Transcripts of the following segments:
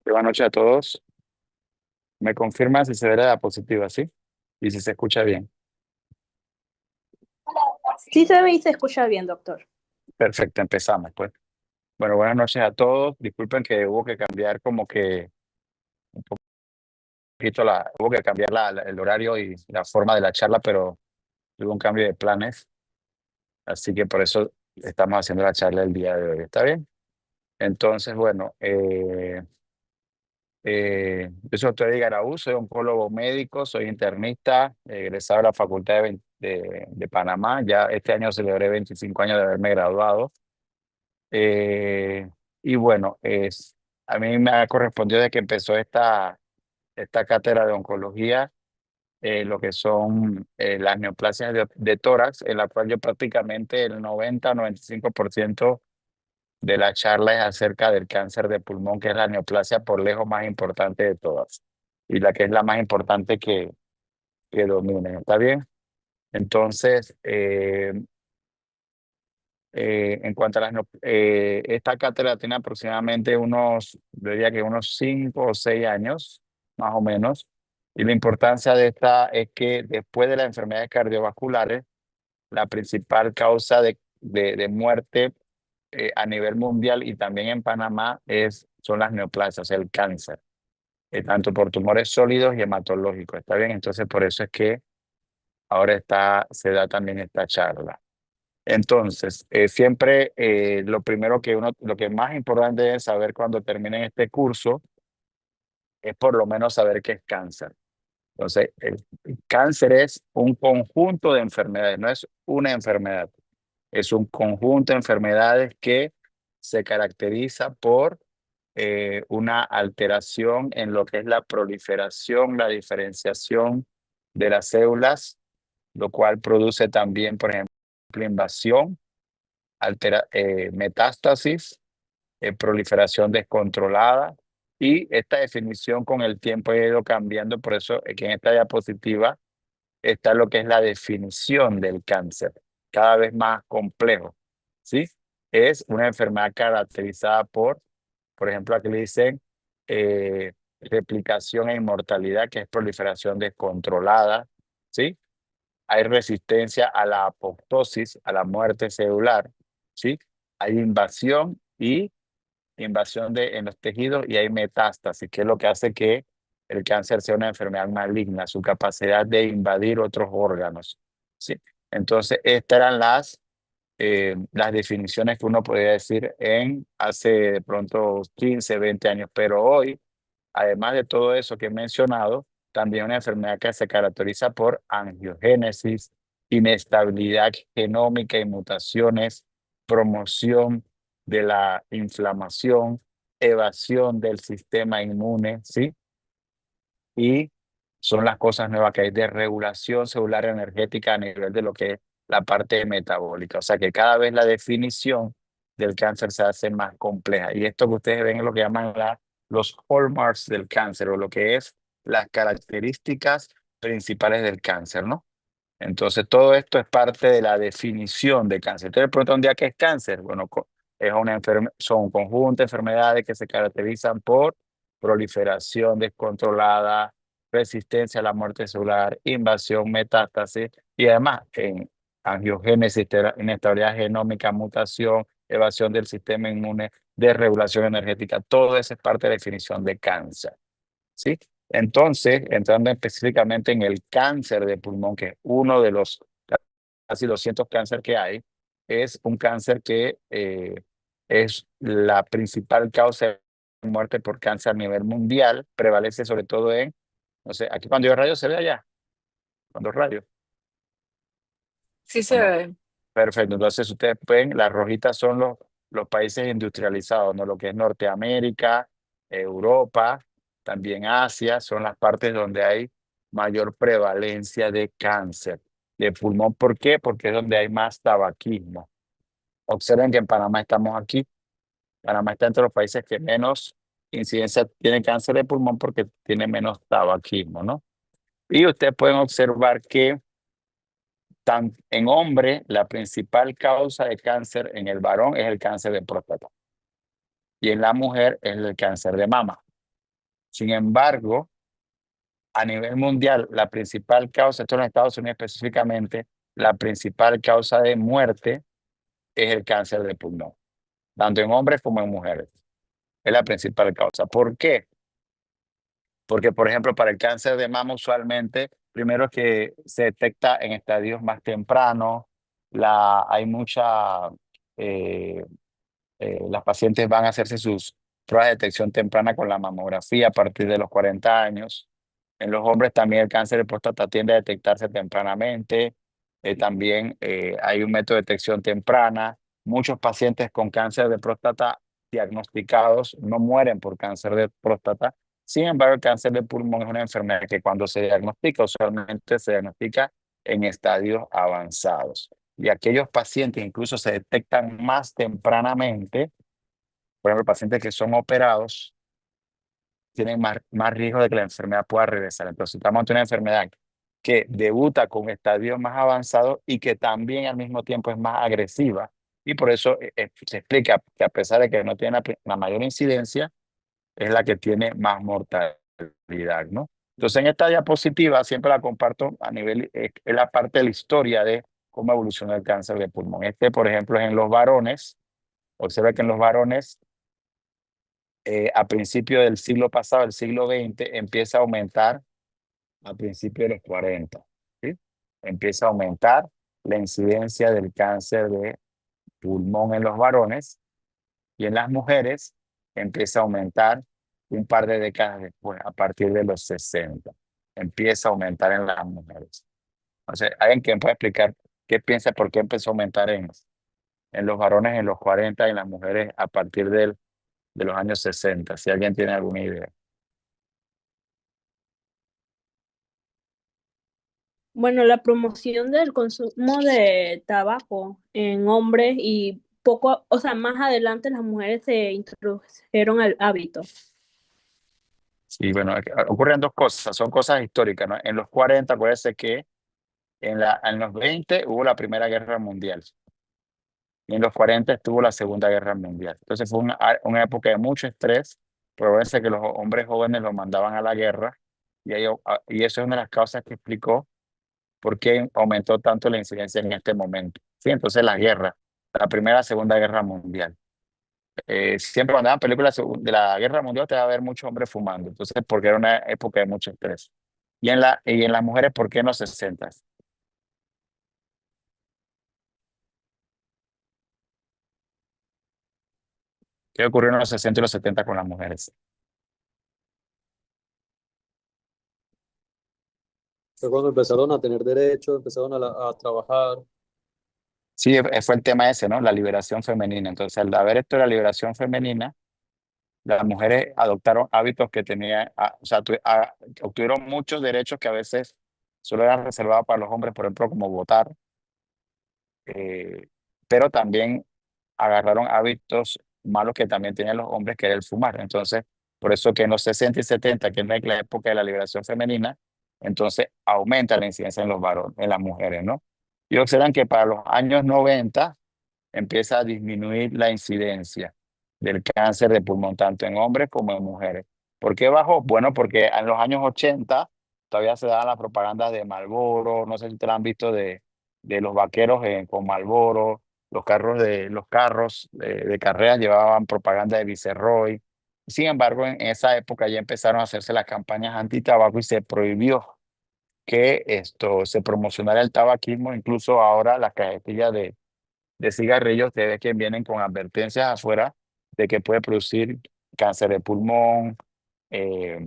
Buenas noches a todos. Me confirma si se ve la diapositiva, ¿sí? Y si se escucha bien. Sí se ve y se escucha bien, doctor. Perfecto, empezamos, pues. Bueno, buenas noches a todos. Disculpen que hubo que cambiar como que un poquito hubo que cambiar el horario y la forma de la charla, pero hubo un cambio de planes. Así que por eso estamos haciendo la charla el día de hoy. ¿Está bien? Entonces, bueno, yo soy doctor Edgar Araúz, soy oncólogo médico, soy internista, egresado de la Facultad de Panamá. Ya este año celebré 25 años de haberme graduado. Eh, y bueno, a mí me ha correspondido desde que empezó esta cátedra de oncología, lo que son las neoplasias de tórax, en la cual yo prácticamente el 90-95% de la charla es acerca del cáncer de pulmón, que es la neoplasia por lejos más importante de todas y la que es la más importante que domina. ¿Está bien? Entonces, en cuanto a esta cátedra tiene aproximadamente yo diría que unos 5 o 6 años, más o menos. Y la importancia de esta es que después de las enfermedades cardiovasculares, la principal causa de muerte a nivel mundial y también en Panamá son las neoplasias, el cáncer, tanto por tumores sólidos y hematológicos. ¿Está bien? Entonces, por eso es que ahora se da también esta charla. Entonces, siempre lo que más importante es saber cuando terminen este curso es por lo menos saber qué es cáncer. Entonces, el cáncer es un conjunto de enfermedades, no es una enfermedad, es un conjunto de enfermedades que se caracteriza por una alteración en lo que es la proliferación, la diferenciación de las células, lo cual produce también, por ejemplo, invasión, metástasis, proliferación descontrolada. Y esta definición con el tiempo ha ido cambiando, por eso que en esta diapositiva está lo que es la definición del cáncer, cada vez más complejo, ¿sí? Es una enfermedad caracterizada por ejemplo, aquí le dicen replicación e inmortalidad, que es proliferación descontrolada, ¿sí? Hay resistencia a la apoptosis, a la muerte celular, ¿sí? Hay invasión en los tejidos y hay metástasis, que es lo que hace que el cáncer sea una enfermedad maligna, su capacidad de invadir otros órganos, ¿sí? Entonces, estas eran las definiciones que uno podía decir en hace de pronto 15, 20 años, pero hoy, además de todo eso que he mencionado, también una enfermedad que se caracteriza por angiogénesis, inestabilidad genómica y mutaciones, promoción de la inflamación, evasión del sistema inmune, ¿sí? Y son las cosas nuevas que hay de regulación celular energética a nivel de lo que es la parte metabólica. O sea que cada vez la definición del cáncer se hace más compleja. Y esto que ustedes ven es lo que llaman los hallmarks del cáncer o lo que es las características principales del cáncer, ¿no? Entonces, todo esto es parte de la definición de cáncer. Entonces, pregunta un día, ¿qué es cáncer? Bueno, son un conjunto de enfermedades que se caracterizan por proliferación descontrolada, resistencia a la muerte celular, invasión, metástasis y además en angiogénesis, inestabilidad genómica, mutación, evasión del sistema inmune, desregulación energética. Todo eso es parte de la definición de cáncer. ¿Sí? Entonces, entrando específicamente en el cáncer de pulmón, que es uno de los casi 200 cáncer que hay, es un cáncer que es la principal causa de muerte por cáncer a nivel mundial, prevalece sobre todo no sé, aquí cuando yo rayo se ve allá, cuando rayo, Sí ¿o se no? ve. Perfecto, entonces ustedes ven, las rojitas son los países industrializados, ¿no? Lo que es Norteamérica, Europa, también Asia, son las partes donde hay mayor prevalencia de cáncer de pulmón. ¿Por qué? Porque es donde hay más tabaquismo. Observen que en Panamá estamos aquí. Panamá está entre los países que menos incidencia tiene cáncer de pulmón porque tiene menos tabaquismo, ¿no? Y ustedes pueden observar que en hombre, la principal causa de cáncer en el varón es el cáncer de próstata y en la mujer es el cáncer de mama. Sin embargo, a nivel mundial, la principal causa, esto en los Estados Unidos específicamente, la principal causa de muerte es el cáncer de pulmón, tanto en hombres como en mujeres. Es la principal causa. ¿Por qué? Porque, por ejemplo, para el cáncer de mama usualmente, primero que se detecta en estadios más tempranos, hay mucha, eh, las pacientes van a hacerse sus pruebas de detección temprana con la mamografía a partir de los 40 años. En los hombres también el cáncer de próstata tiende a detectarse tempranamente. También hay un método de detección temprana. Muchos pacientes con cáncer de próstata diagnosticados no mueren por cáncer de próstata. Sin embargo, el cáncer de pulmón es una enfermedad que cuando se diagnostica, usualmente se diagnostica en estadios avanzados. Y aquellos pacientes incluso se detectan más tempranamente, por ejemplo, pacientes que son operados, tienen más riesgo de que la enfermedad pueda regresar. Entonces, estamos ante una enfermedad que debuta con estadios más avanzados y que también al mismo tiempo es más agresiva. Y por eso se explica que a pesar de que no tiene la mayor incidencia, es la que tiene más mortalidad, ¿no? Entonces, en esta diapositiva siempre la comparto a nivel, es la parte de la historia de cómo evoluciona el cáncer de pulmón. Por ejemplo, es en los varones. Observa que en los varones, a principios del siglo pasado, el siglo XX, empieza a aumentar a principios de los 40, ¿sí? Empieza a aumentar la incidencia del cáncer de pulmón en los varones y en las mujeres empieza a aumentar un par de décadas después, a partir de los 60. Empieza a aumentar en las mujeres. O sea, ¿alguien que puede explicar qué piensa por qué empezó a aumentar en los varones en los 40 y en las mujeres a partir de los años 60? Si alguien tiene alguna idea. Bueno, la promoción del consumo de tabaco en hombres y poco, o sea, más adelante las mujeres se introdujeron al hábito. Sí, bueno, ocurren dos cosas, son cosas históricas, ¿no? En los 40, acuérdense que en los 20 hubo la Primera Guerra Mundial y en los 40 estuvo la Segunda Guerra Mundial. Entonces fue una época de mucho estrés, pero acuérdense que los hombres jóvenes los mandaban a la guerra y eso es una de las causas que explicó por qué aumentó tanto la incidencia en este momento. Sí, entonces la guerra, la Primera y Segunda Guerra Mundial. Siempre cuando daban películas de la Guerra Mundial te va a ver muchos hombres fumando, entonces porque era una época de mucho estrés. Y en las mujeres, ¿por qué en los 60? ¿Qué ocurrió en los 60 y los 70 con las mujeres? Fue cuando empezaron a tener derechos, empezaron a trabajar. Sí, fue el tema ese, ¿no? La liberación femenina. Entonces, al haber esto de la liberación femenina, las mujeres adoptaron hábitos que tenían, o sea, obtuvieron muchos derechos que a veces solo eran reservados para los hombres, por ejemplo, como votar, eh, pero también agarraron hábitos malos que también tenían los hombres, que era el fumar. Entonces, por eso que en los 60 y 70, que es la época de la liberación femenina, entonces aumenta la incidencia en los varones, en las mujeres, ¿no? Y observan que para los años 90 empieza a disminuir la incidencia del cáncer de pulmón, tanto en hombres como en mujeres. ¿Por qué bajó? Bueno, porque en los años 80 todavía se daban las propagandas de Marlboro, no sé si te la han visto de los vaqueros con Marlboro, los carros de carreras llevaban propaganda de Viceroy. Sin embargo, en esa época ya empezaron a hacerse las campañas anti-tabaco y se prohibió que esto se promocionara el tabaquismo. Incluso ahora las cajetillas de cigarrillos, ustedes que vienen con advertencias afuera de que puede producir cáncer de pulmón, eh,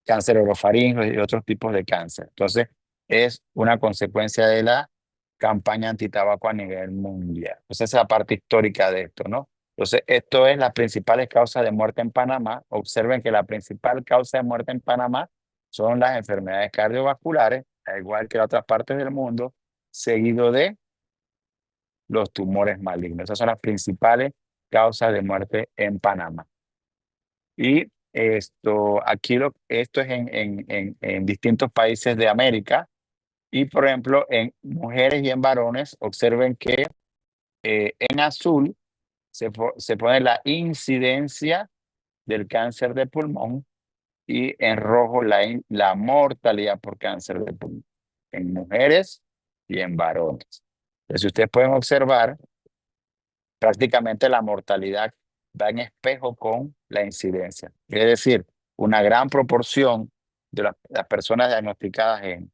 cáncer orofaríngeo y otros tipos de cáncer. Entonces, es una consecuencia de la campaña antitabaco a nivel mundial. Entonces, esa es la parte histórica de esto, ¿no? Entonces, esto es las principales causas de muerte en Panamá. Observen que la principal causa de muerte en Panamá son las enfermedades cardiovasculares, al igual que en otras partes del mundo, seguido de los tumores malignos. Esas son las principales causas de muerte en Panamá. Y esto es en distintos países de América. Y por ejemplo, en mujeres y en varones, observen que en azul se pone la incidencia del cáncer de pulmón y en rojo la mortalidad por cáncer de pulmón en mujeres y en varones. Entonces, si ustedes pueden observar, prácticamente la mortalidad va en espejo con la incidencia. Es decir, una gran proporción de las personas diagnosticadas en,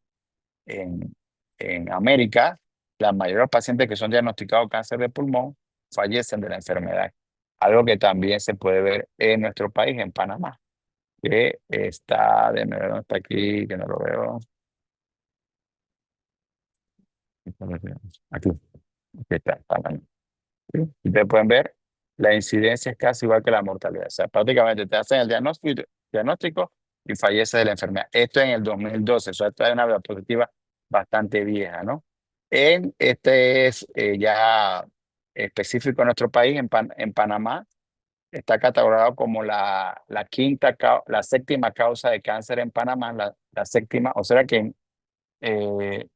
en América, la mayoría de los pacientes que son diagnosticados cáncer de pulmón fallecen de la enfermedad. Algo que también se puede ver en nuestro país, en Panamá, que está, de nuevo, está aquí, que no lo veo. Aquí, aquí está, Panamá. ¿Sí? Ustedes pueden ver, la incidencia es casi igual que la mortalidad. O sea, prácticamente te hacen el diagnóstico y fallece de la enfermedad. Esto en el 2012, o sea, esto es una diapositiva bastante vieja, ¿no? Este es ya específico en nuestro país, en Panamá, está catalogado como la séptima causa de cáncer en Panamá, la séptima, o sea que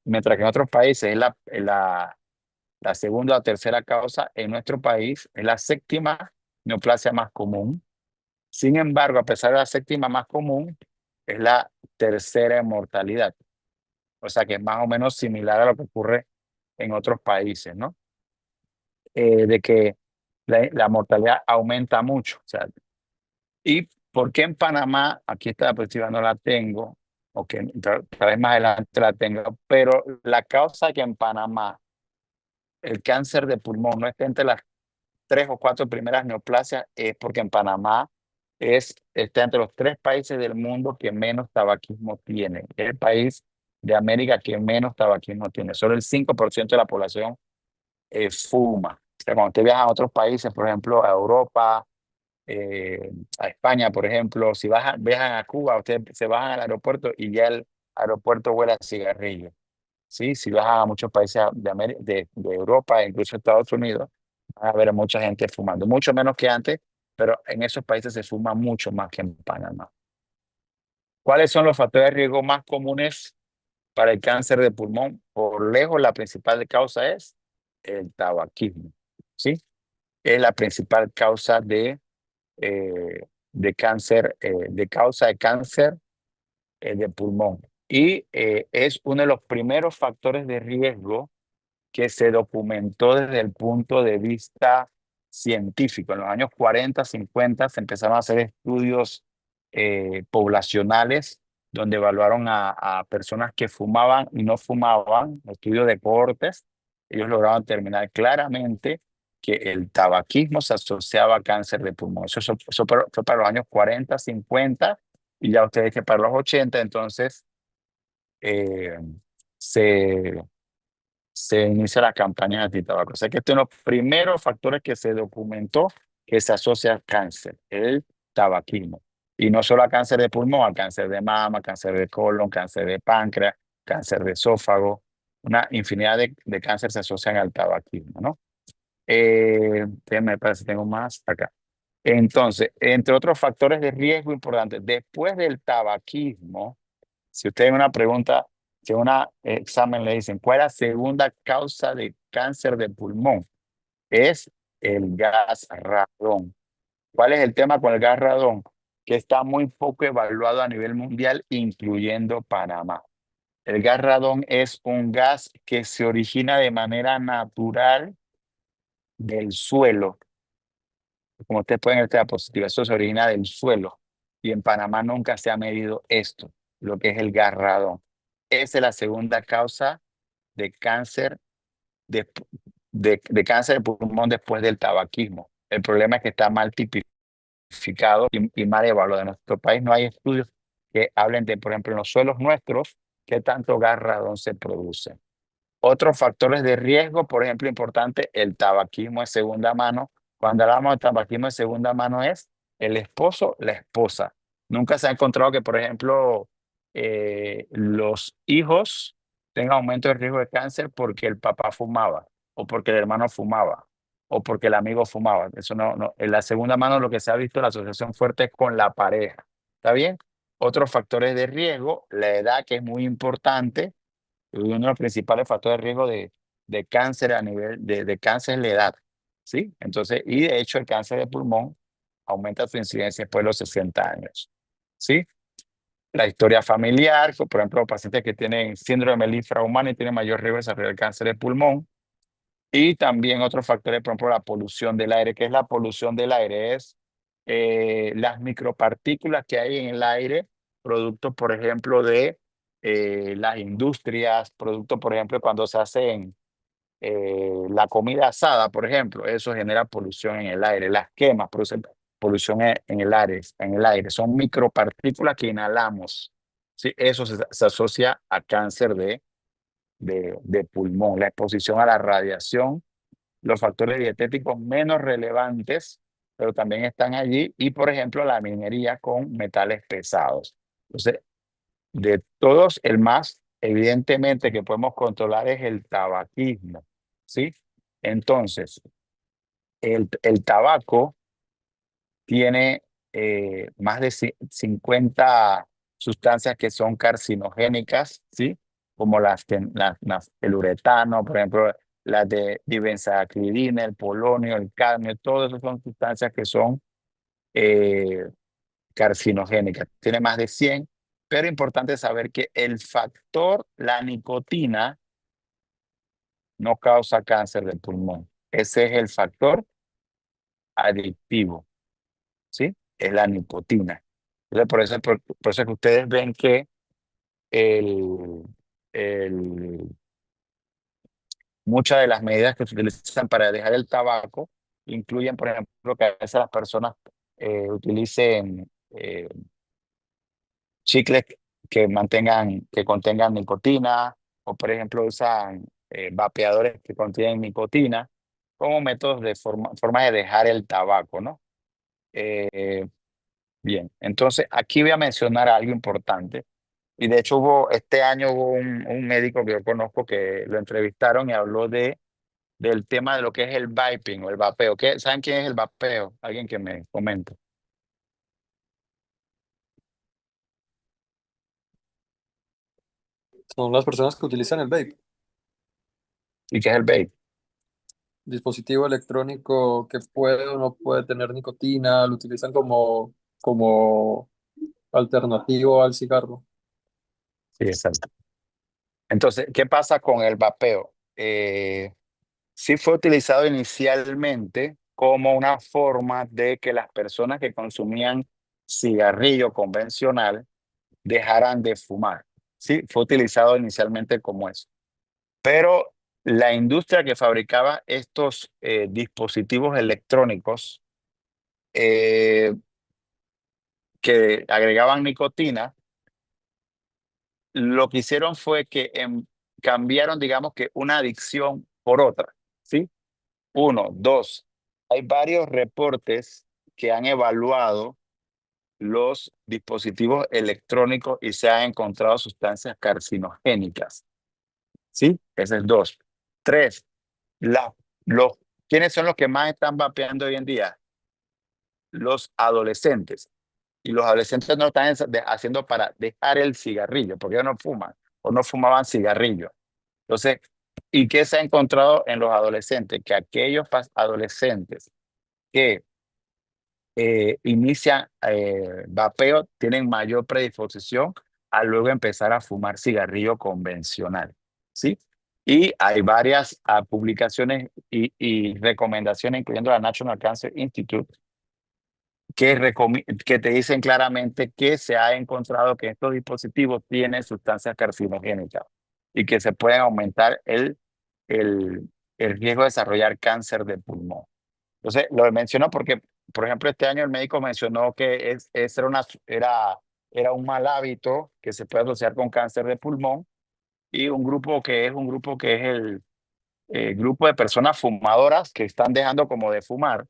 mientras que en otros países la segunda o tercera causa, en nuestro país es la séptima neoplasia más común. Sin embargo, a pesar de la séptima más común, es la tercera en mortalidad. O sea que es más o menos similar a lo que ocurre en otros países, ¿no? De que la mortalidad aumenta mucho. O sea, ¿y por qué en Panamá? Aquí esta perspectiva no la tengo, o que tal vez más adelante la tengo, pero la causa que en Panamá el cáncer de pulmón no está entre las 3 o 4 primeras neoplasias es porque en Panamá está entre los 3 países del mundo que menos tabaquismo tiene. Es el país de América que menos tabaquismo tiene. Solo el 5% de la población fuma. O sea, cuando usted viaja a otros países, por ejemplo, a Europa, a España, por ejemplo, si viajan a Cuba, ustedes se bajan al aeropuerto y ya el aeropuerto huele a cigarrillo. ¿Sí? Si viajan a muchos países de Europa e incluso Estados Unidos, van a ver mucha gente fumando, mucho menos que antes, pero en esos países se fuma mucho más que en Panamá. ¿Cuáles son los factores de riesgo más comunes para el cáncer de pulmón? Por lejos, la principal causa es el tabaquismo, ¿sí? Es la principal causa de cáncer, de cáncer de pulmón. Y es uno de los primeros factores de riesgo que se documentó desde el punto de vista científico. En los años 40, 50 se empezaron a hacer estudios poblacionales donde evaluaron a personas que fumaban y no fumaban, estudios de cohortes. Ellos lograron determinar claramente que el tabaquismo se asociaba a cáncer de pulmón. Eso fue para los años 40, 50, y ya ustedes que para los 80, entonces eh, se inicia la campaña antitabaco. O sea que este es uno de los primeros factores que se documentó que se asocia al cáncer, el tabaquismo. Y no solo a cáncer de pulmón, a cáncer de mama, cáncer de colon, cáncer de páncreas, cáncer de esófago. Una infinidad de cáncer se asocian al tabaquismo, ¿no? Me parece que tengo más acá. Entonces, entre otros factores de riesgo importantes, después del tabaquismo, si usted en una pregunta, si en un examen le dicen, ¿cuál es la segunda causa de cáncer de pulmón? Es el gas radón. ¿Cuál es el tema con el gas radón? Que está muy poco evaluado a nivel mundial, incluyendo Panamá. El gas radón es un gas que se origina de manera natural del suelo. Como ustedes pueden ver, esta diapositiva, eso se origina del suelo. Y en Panamá nunca se ha medido esto, lo que es el gas radón. Esa es la segunda causa de cáncer de cáncer de pulmón después del tabaquismo. El problema es que está mal tipificado y mal evaluado. En nuestro país no hay estudios que hablen de, por ejemplo, en los suelos nuestros, qué tanto gas radón se produce. Otros factores de riesgo, por ejemplo, importante, el tabaquismo de segunda mano. Cuando hablamos de tabaquismo de segunda mano es el esposo, la esposa. Nunca se ha encontrado que, por ejemplo, los hijos tengan aumento de riesgo de cáncer porque el papá fumaba, o porque el hermano fumaba, o porque el amigo fumaba. Eso no. En la segunda mano lo que se ha visto, la asociación fuerte es con la pareja. ¿Está bien? Otros factores de riesgo, la edad, que es muy importante. Uno de los principales factores de riesgo de cáncer a nivel de cáncer es la edad, ¿sí? Entonces, y de hecho el cáncer de pulmón aumenta su incidencia después de los 60 años, ¿sí? la historia familiar, por ejemplo, pacientes que tienen síndrome melifluo y tienen mayor riesgo de desarrollar cáncer de pulmón. Y también otros factores, por ejemplo, la polución del aire. ¿Qué es la polución del aire? Es las micropartículas que hay en el aire, producto, por ejemplo, de las industrias, producto, por ejemplo, cuando se hacen la comida asada, por ejemplo, eso genera polución en el aire. Las quemas producen polución en el aire, Son micropartículas que inhalamos. ¿Sí? Eso se asocia a cáncer de pulmón. La exposición a la radiación, los factores dietéticos menos relevantes, pero también están allí, y por ejemplo la minería con metales pesados. Entonces, de todos, el más evidentemente que podemos controlar es el tabaquismo, ¿sí? Entonces, el tabaco tiene más de 50 sustancias que son carcinogénicas, ¿sí? Como el uretano, por ejemplo, las de dibenzacridina, el polonio, el cadmio, todas esas son sustancias que son eh, carcinogénicas. Tiene más de 100, pero importante saber que el factor, la nicotina, no causa cáncer de pulmón. Ese es el factor adictivo, ¿sí? Es la nicotina. Entonces, por eso es que ustedes ven que el, el, muchas de las medidas que se utilizan para dejar el tabaco incluyen, por ejemplo, que a veces las personas utilicen chicles que contengan nicotina, o por ejemplo usan vapeadores que contienen nicotina como métodos de forma de dejar el tabaco, ¿no? Eh, Bien, entonces aquí voy a mencionar algo importante. Y de hecho este año hubo un médico que yo conozco que lo entrevistaron y habló del tema de lo que es el vaping o el vapeo. ¿Saben quién es el vapeo? Alguien que me comente. Son las personas que utilizan el vape, ¿Y qué es el vape? dispositivo electrónico que puede o no puede tener nicotina, lo utilizan como alternativo al cigarro. Sí, exacto. Entonces, ¿qué pasa con el vapeo? Sí fue utilizado inicialmente como una forma de que las personas que consumían cigarrillo convencional dejaran de fumar. Sí, fue utilizado inicialmente como eso. Pero la industria que fabricaba estos dispositivos electrónicos eh, que agregaban nicotina, lo que hicieron fue que cambiaron, digamos que una adicción por otra, ¿sí? Uno, dos, hay varios reportes que han evaluado los dispositivos electrónicos y se han encontrado sustancias carcinogénicas, ¿sí? Ese es dos. Tres, la, los, ¿quiénes son los que más están vapeando hoy en día? Los adolescentes. Y los adolescentes no lo están haciendo para dejar el cigarrillo, porque ellos no fuman o no fumaban cigarrillo. Entonces, ¿y qué se ha encontrado en los adolescentes? Que aquellos adolescentes que inician vapeo tienen mayor predisposición a luego empezar a fumar cigarrillo convencional, ¿sí? Y hay varias publicaciones y recomendaciones, incluyendo la National Cancer Institute, que te dicen claramente que se ha encontrado que estos dispositivos tienen sustancias carcinogénicas y que se pueden aumentar el, el riesgo de desarrollar cáncer de pulmón. Entonces, lo menciono porque, por ejemplo, este año el médico mencionó que era un mal hábito que se puede asociar con cáncer de pulmón, y un grupo que es el grupo de personas fumadoras que están dejando como de fumar.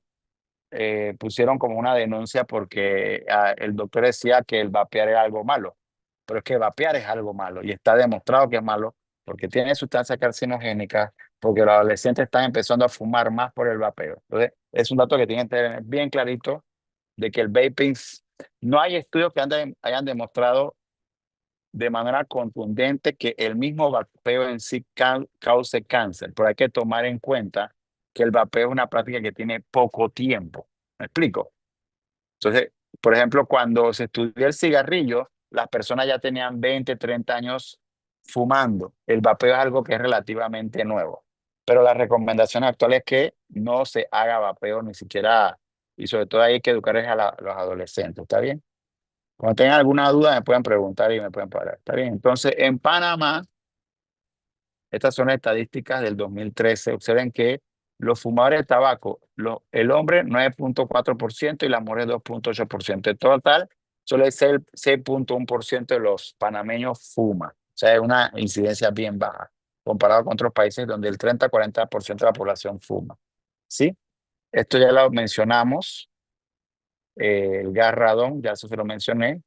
Pusieron como una denuncia porque el doctor decía que el vapear era algo malo, pero es que vapear es algo malo y está demostrado que es malo porque tiene sustancias carcinogénicas, porque los adolescentes están empezando a fumar más por el vapeo. Entonces, es un dato que tienen que tener bien clarito de que el vaping, no hay estudios que hayan demostrado de manera contundente que el mismo vapeo en sí cause cáncer, pero hay que tomar en cuenta que el vapeo es una práctica que tiene poco tiempo. ¿Me explico? Entonces, por ejemplo, cuando se estudió el cigarrillo, las personas ya tenían 20, 30 años fumando. El vapeo es algo que es relativamente nuevo, pero la recomendación actual es que no se haga vapeo ni siquiera, y sobre todo hay que educar a los adolescentes, ¿está bien? Cuando tengan alguna duda me pueden preguntar y me pueden parar, ¿está bien? Entonces, en Panamá, estas son las estadísticas del 2013. Observen que los fumadores de tabaco, el hombre 9,4% y la mujer 2,8%. En total, solo el 6,1% de los panameños fuma. O sea, es una incidencia bien baja comparado con otros países donde el 30-40% de la población fuma. ¿Sí? Esto ya lo mencionamos. El gas radón, ya eso se lo mencioné.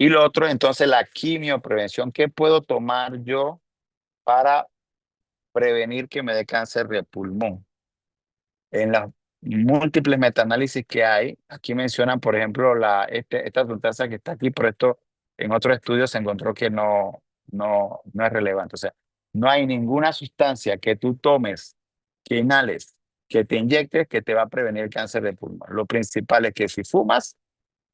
Y lo otro, entonces, la quimioprevención. ¿Qué puedo tomar yo para prevenir que me dé cáncer de pulmón? En las múltiples metaanálisis que hay, aquí mencionan, por ejemplo, esta sustancia que está aquí, pero esto en otros estudios se encontró que no es relevante. O sea, no hay ninguna sustancia que tú tomes, que inhales, que te inyectes, que te va a prevenir el cáncer de pulmón. Lo principal es que si fumas,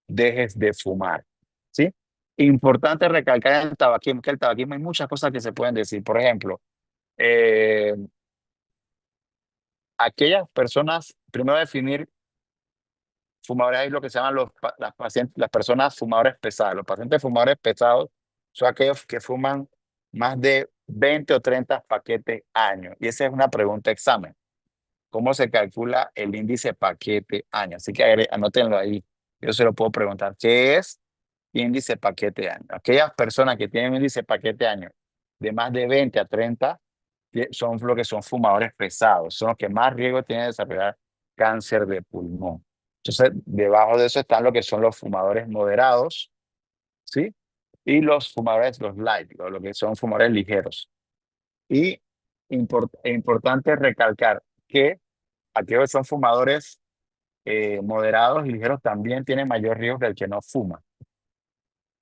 dejes de fumar. ¿Sí? Importante recalcar en el tabaquismo, que el tabaquismo hay muchas cosas que se pueden decir. Por ejemplo, eh, aquellas personas, primero definir fumadores, hay lo que se llaman las pacientes, las personas fumadores pesadas. Los pacientes fumadores pesados son aquellos que fuman más de 20 o 30 paquetes año. Y esa es una pregunta examen. ¿Cómo se calcula el índice paquete año? Así que anótenlo ahí. Yo se lo puedo preguntar. ¿Qué es índice paquete año? Aquellas personas que tienen índice paquete año de más de 20 a 30 son lo que son fumadores pesados, son los que más riesgo tienen de desarrollar cáncer de pulmón. Entonces, debajo de eso están lo que son los fumadores moderados, ¿sí? Y los fumadores, los light, lo que son fumadores ligeros. Y importante recalcar que aquellos que son fumadores moderados y ligeros también tienen mayor riesgo que el que no fuma.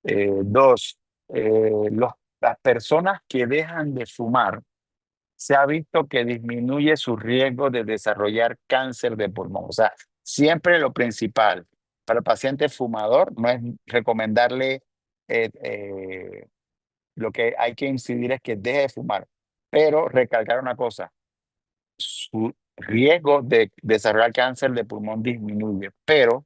Dos, las personas que dejan de fumar se ha visto que disminuye su riesgo de desarrollar cáncer de pulmón. O sea, siempre lo principal para el paciente fumador no es recomendarle, lo que hay que incidir es que deje de fumar, pero recalcar una cosa, su riesgo de desarrollar cáncer de pulmón disminuye, pero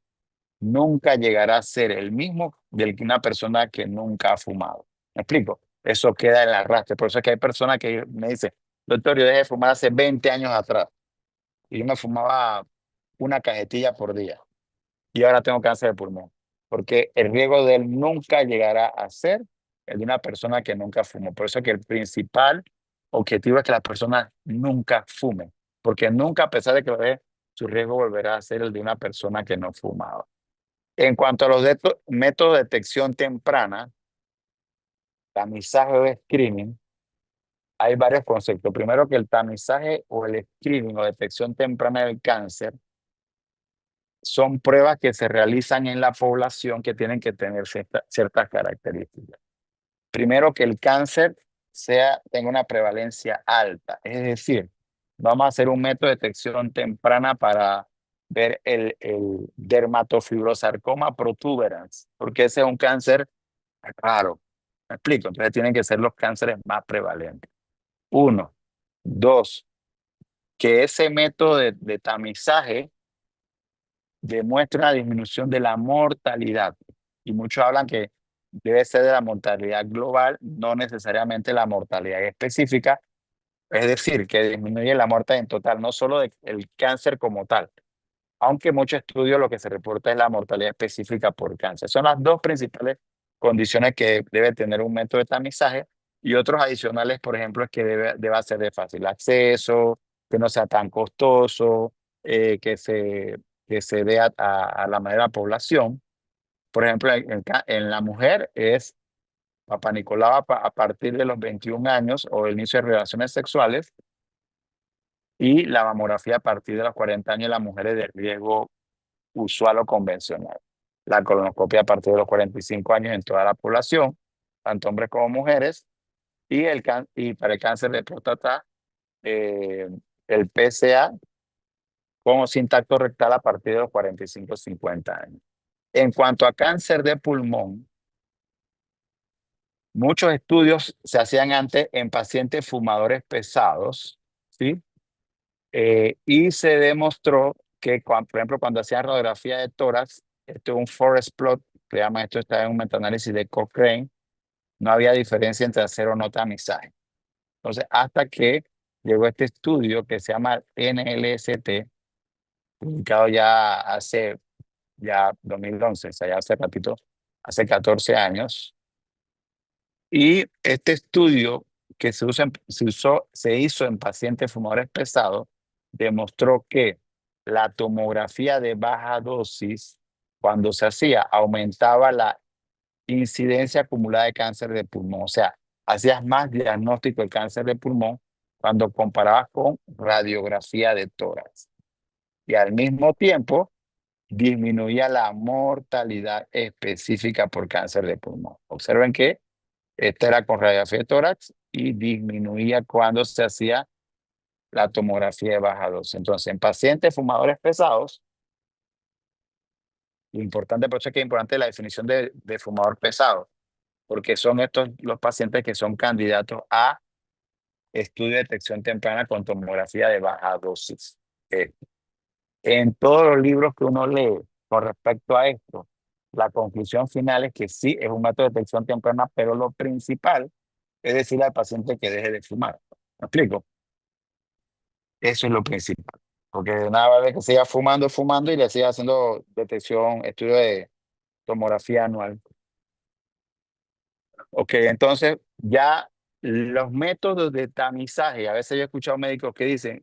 nunca llegará a ser el mismo del que una persona que nunca ha fumado. ¿Me explico? Eso queda en el arrastre. Por eso es que hay personas que me dicen, doctor, yo dejé de fumar hace 20 años atrás y yo me fumaba una cajetilla por día y ahora tengo cáncer de pulmón. Porque el riesgo de él nunca llegará a ser el de una persona que nunca fumó. Por eso es que el principal objetivo es que las personas nunca fumen. Porque nunca, a pesar de que lo deje, su riesgo volverá a ser el de una persona que no fumaba. En cuanto a los métodos de detección temprana, tamizaje o screening, hay varios conceptos. Primero, que el tamizaje o el screening o detección temprana del cáncer son pruebas que se realizan en la población que tienen que tener ciertas características. Primero, que el cáncer tenga una prevalencia alta. Es decir, vamos a hacer un método de detección temprana para ver el dermatofibrosarcoma protuberans, porque ese es un cáncer raro. ¿Me explico? Entonces tienen que ser los cánceres más prevalentes. Uno. Dos, que ese método de tamizaje demuestra una disminución de la mortalidad. Y muchos hablan que debe ser de la mortalidad global, no necesariamente la mortalidad específica. Es decir, que disminuye la muerte en total, no solo del cáncer como tal. Aunque muchos estudios lo que se reporta es la mortalidad específica por cáncer. Son las dos principales condiciones que debe tener un método de tamizaje, y otros adicionales, por ejemplo, es que deba ser de fácil acceso, que no sea tan costoso, que se dé a la mayoría de la población. Por ejemplo, en la mujer es Papa Nicolau a partir de los 21 años o el inicio de relaciones sexuales, y la mamografía a partir de los 40 años en las mujeres de riesgo usual o convencional. La colonoscopia a partir de los 45 años en toda la población, tanto hombres como mujeres, y para el cáncer de próstata, eh, el PSA con o sin tacto rectal a partir de los 45 o 50 años. En cuanto a cáncer de pulmón, muchos estudios se hacían antes en pacientes fumadores pesados, ¿sí? Y se demostró que, por ejemplo, cuando hacían radiografía de tórax, esto es un forest plot, que llama esto, está en un metaanálisis de Cochrane, no había diferencia entre hacer o no tamizaje. Entonces, hasta que llegó este estudio que se llama NLST, publicado ya hace 2011, o sea, ya hace ratito, hace 14 años. Y este estudio que se hizo en pacientes fumadores pesados demostró que la tomografía de baja dosis, cuando se hacía, aumentaba la incidencia acumulada de cáncer de pulmón. O sea, hacías más diagnóstico de cáncer de pulmón cuando comparabas con radiografía de tórax. Y al mismo tiempo, disminuía la mortalidad específica por cáncer de pulmón. Observen que esta era con radiografía de tórax y disminuía cuando se hacía la tomografía de baja dosis. Entonces, en pacientes fumadores pesados, lo importante, por eso es que es importante la definición de fumador pesado, porque son estos los pacientes que son candidatos a estudio de detección temprana con tomografía de baja dosis. En todos los libros que uno lee con respecto a esto, la conclusión final es que sí, es un método de detección temprana, pero lo principal es decirle al paciente que deje de fumar. ¿Me explico? Eso es lo principal. Porque de nada vale que siga fumando y le siga haciendo detección, estudio de tomografía anual. Ok, entonces ya los métodos de tamizaje, a veces yo he escuchado médicos que dicen,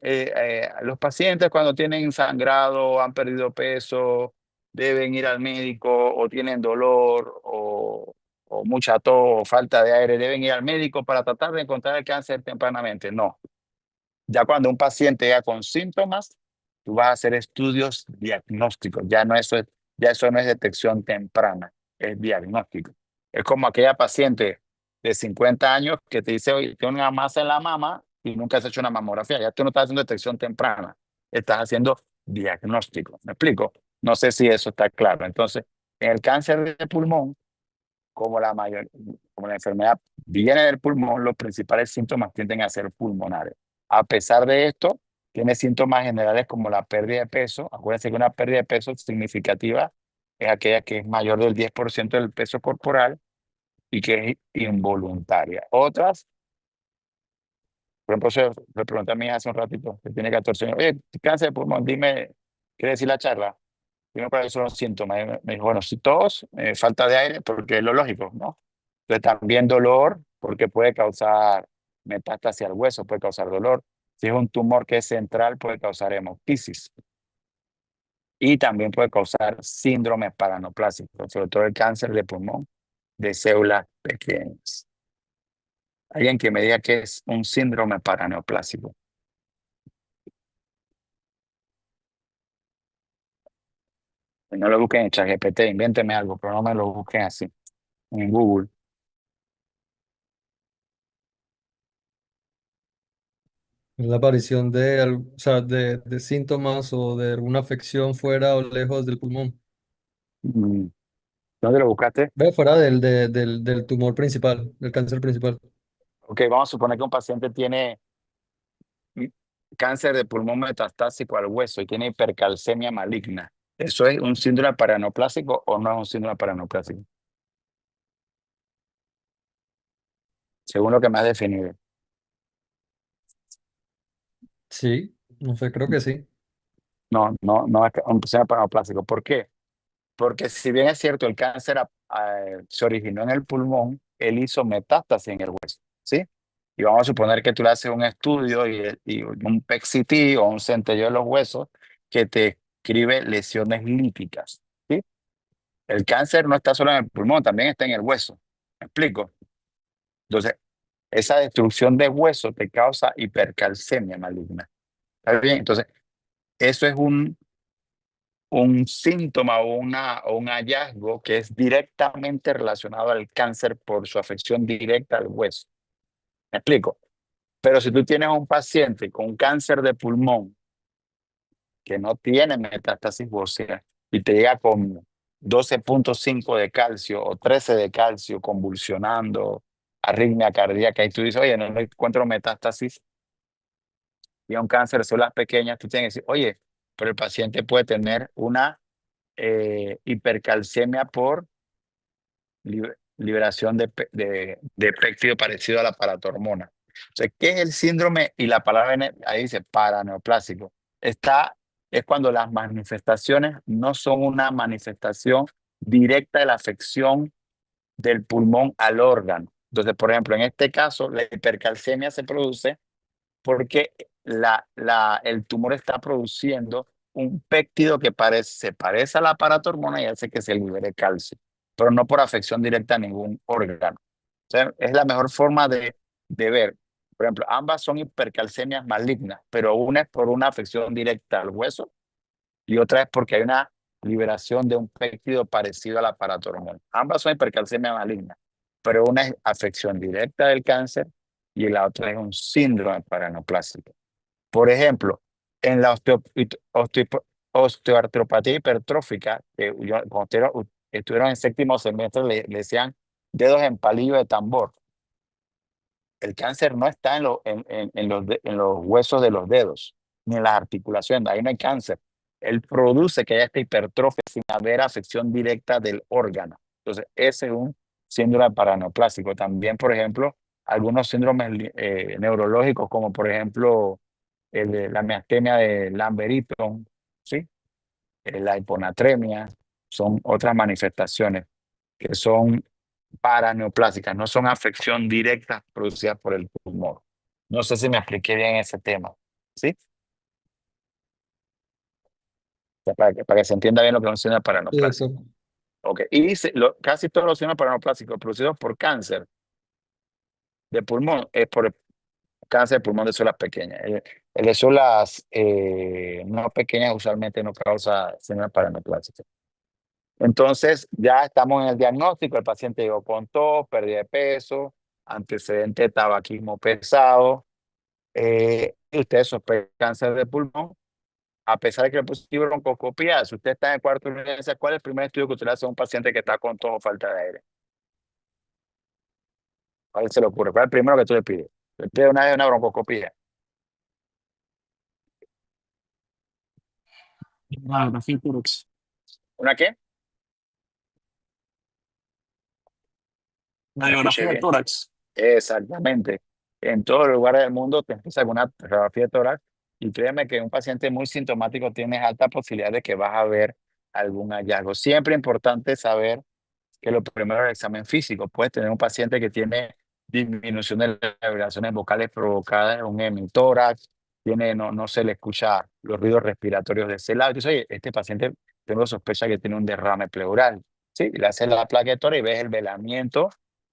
los pacientes cuando tienen sangrado, han perdido peso, deben ir al médico o tienen dolor o mucha tos o falta de aire, deben ir al médico para tratar de encontrar el cáncer tempranamente. No, ya cuando un paciente llega con síntomas, tú vas a hacer estudios diagnósticos. Ya eso no es detección temprana, es diagnóstico. Es como aquella paciente de 50 años que te dice, oye, tiene una masa en la mama y nunca has hecho una mamografía. Ya tú no estás haciendo detección temprana, estás haciendo diagnóstico. ¿Me explico? No sé si eso está claro. Entonces, en el cáncer de pulmón, como la enfermedad viene del pulmón, los principales síntomas tienden a ser pulmonares. A pesar de esto, tiene síntomas generales como la pérdida de peso. Acuérdense que una pérdida de peso significativa es aquella que es mayor del 10% del peso corporal y que es involuntaria. Otras, por ejemplo, le pregunté a mi hija hace un ratito, que tiene 14 años, oye, cáncer de pulmón, dime, ¿qué decir la charla? Dime cuáles son los síntomas. Y me dijo, bueno, si tos, falta de aire, porque es lo lógico, ¿no? Pero también dolor, porque puede causar metástasis al hueso, puede causar dolor. Si es un tumor que es central, puede causar hemoptisis. Y también puede causar síndrome paraneoplásico, sobre todo el cáncer de pulmón de células pequeñas. Alguien que me diga que es un síndrome paraneoplásico. No lo busquen en ChatGPT, invénteme algo, pero no me lo busquen así, en Google. Es la aparición o sea, de síntomas o de alguna afección fuera o lejos del pulmón. Mm, ¿Dónde lo buscaste? Ve fuera del tumor principal, del cáncer principal. Ok, vamos a suponer que un paciente tiene mm, cáncer de pulmón metastásico al hueso y tiene hipercalcemia maligna. ¿Eso es un síndrome paraneoplásico o no es un síndrome paraneoplásico? Según lo que me has definido. Sí, no sé, creo que sí. No, no, no es un síndrome paraneoplásico. ¿Por qué? Porque si bien es cierto, el cáncer se originó en el pulmón, él hizo metástasis en el hueso, ¿sí? Y vamos a suponer que tú le haces un estudio y un PET-CT o un centelleo de los huesos que te escribe lesiones líticas, ¿sí? El cáncer no está solo en el pulmón, también está en el hueso. ¿Me explico? Entonces, esa destrucción de hueso te causa hipercalcemia maligna. ¿Está bien? Entonces, eso es un síntoma o un hallazgo que es directamente relacionado al cáncer por su afección directa al hueso. ¿Me explico? Pero si tú tienes un paciente con cáncer de pulmón que no tiene metástasis ósea y te llega con 12.5 de calcio o 13 de calcio, convulsionando, arritmia cardíaca, y tú dices, oye, no le encuentro metástasis y a un cáncer de células pequeñas, tú tienes que decir, oye, pero el paciente puede tener una hipercalcemia por liberación de péptido parecido a la paratormona. Entonces, ¿qué es el síndrome? Y la palabra ahí dice paraneoplásico. Es cuando las manifestaciones no son una manifestación directa de la afección del pulmón al órgano. Entonces, por ejemplo, en este caso, la hipercalcemia se produce porque el tumor está produciendo un péptido que se parece a la paratormona y hace que se libere calcio, pero no por afección directa a ningún órgano. O sea, es la mejor forma de ver. Por ejemplo, ambas son hipercalcemias malignas, pero una es por una afección directa al hueso y otra es porque hay una liberación de un péptido parecido a la paratormona. Ambas son hipercalcemia maligna, pero una es afección directa del cáncer y la otra es un síndrome paraneoplásico. Por ejemplo, en la osteoartropatía hipertrófica, cuando estuvieron en séptimo semestre, le decían dedos en palillo de tambor. El cáncer no está en los huesos de los dedos, ni en las articulaciones, ahí no hay cáncer. Él produce que haya esta hipertrofia sin haber afección directa del órgano. Entonces, ese es un síndrome paraneoplásico. También, por ejemplo, algunos síndromes neurológicos, como por ejemplo la miastenia de Lambert-Eaton, ¿sí? La hiponatremia, son otras manifestaciones que son paraneoplásicas, no son afección directa producida por el tumor. No sé si me expliqué bien ese tema, ¿sí? O sea, para que se entienda bien lo que es un síndrome Sí, paraneoplásico. exacto. Okay. Y casi todos los síndromes paraneoplásicos producidos por cáncer de pulmón es por el cáncer de pulmón de células pequeñas. El de células no pequeñas usualmente no causa síndrome paraneoplásico. Entonces, ya estamos en el diagnóstico, el paciente llegó con tos, pérdida de peso, antecedente de tabaquismo pesado, y usted sospecha cáncer de pulmón, a pesar de que le pusieron broncoscopía. Si usted está en el cuarto de urgencia, ¿cuál es el primer estudio que usted le hace a un paciente que está con tos o falta de aire? ¿Cuál se le ocurre? ¿Cuál es el primero que tú le pides? Le pide una broncoscopía. Radiografía tórax. ¿Una qué? No escuché Radiografía bien. tórax. Exactamente. En todos los lugares del mundo te empieza con una radiografía de tórax y créeme que un paciente muy sintomático tienes alta posibilidad de que vas a ver algún hallazgo. Siempre es importante saber que lo primero es el examen físico. Puedes tener un paciente que tiene disminución de las vibraciones vocales provocadas en un hemitórax, no se le escucha los ruidos respiratorios de ese lado. Entonces, oye, este paciente tengo sospecha que tiene un derrame pleural. ¿Sí? Le haces la placa de tórax y ves el velamiento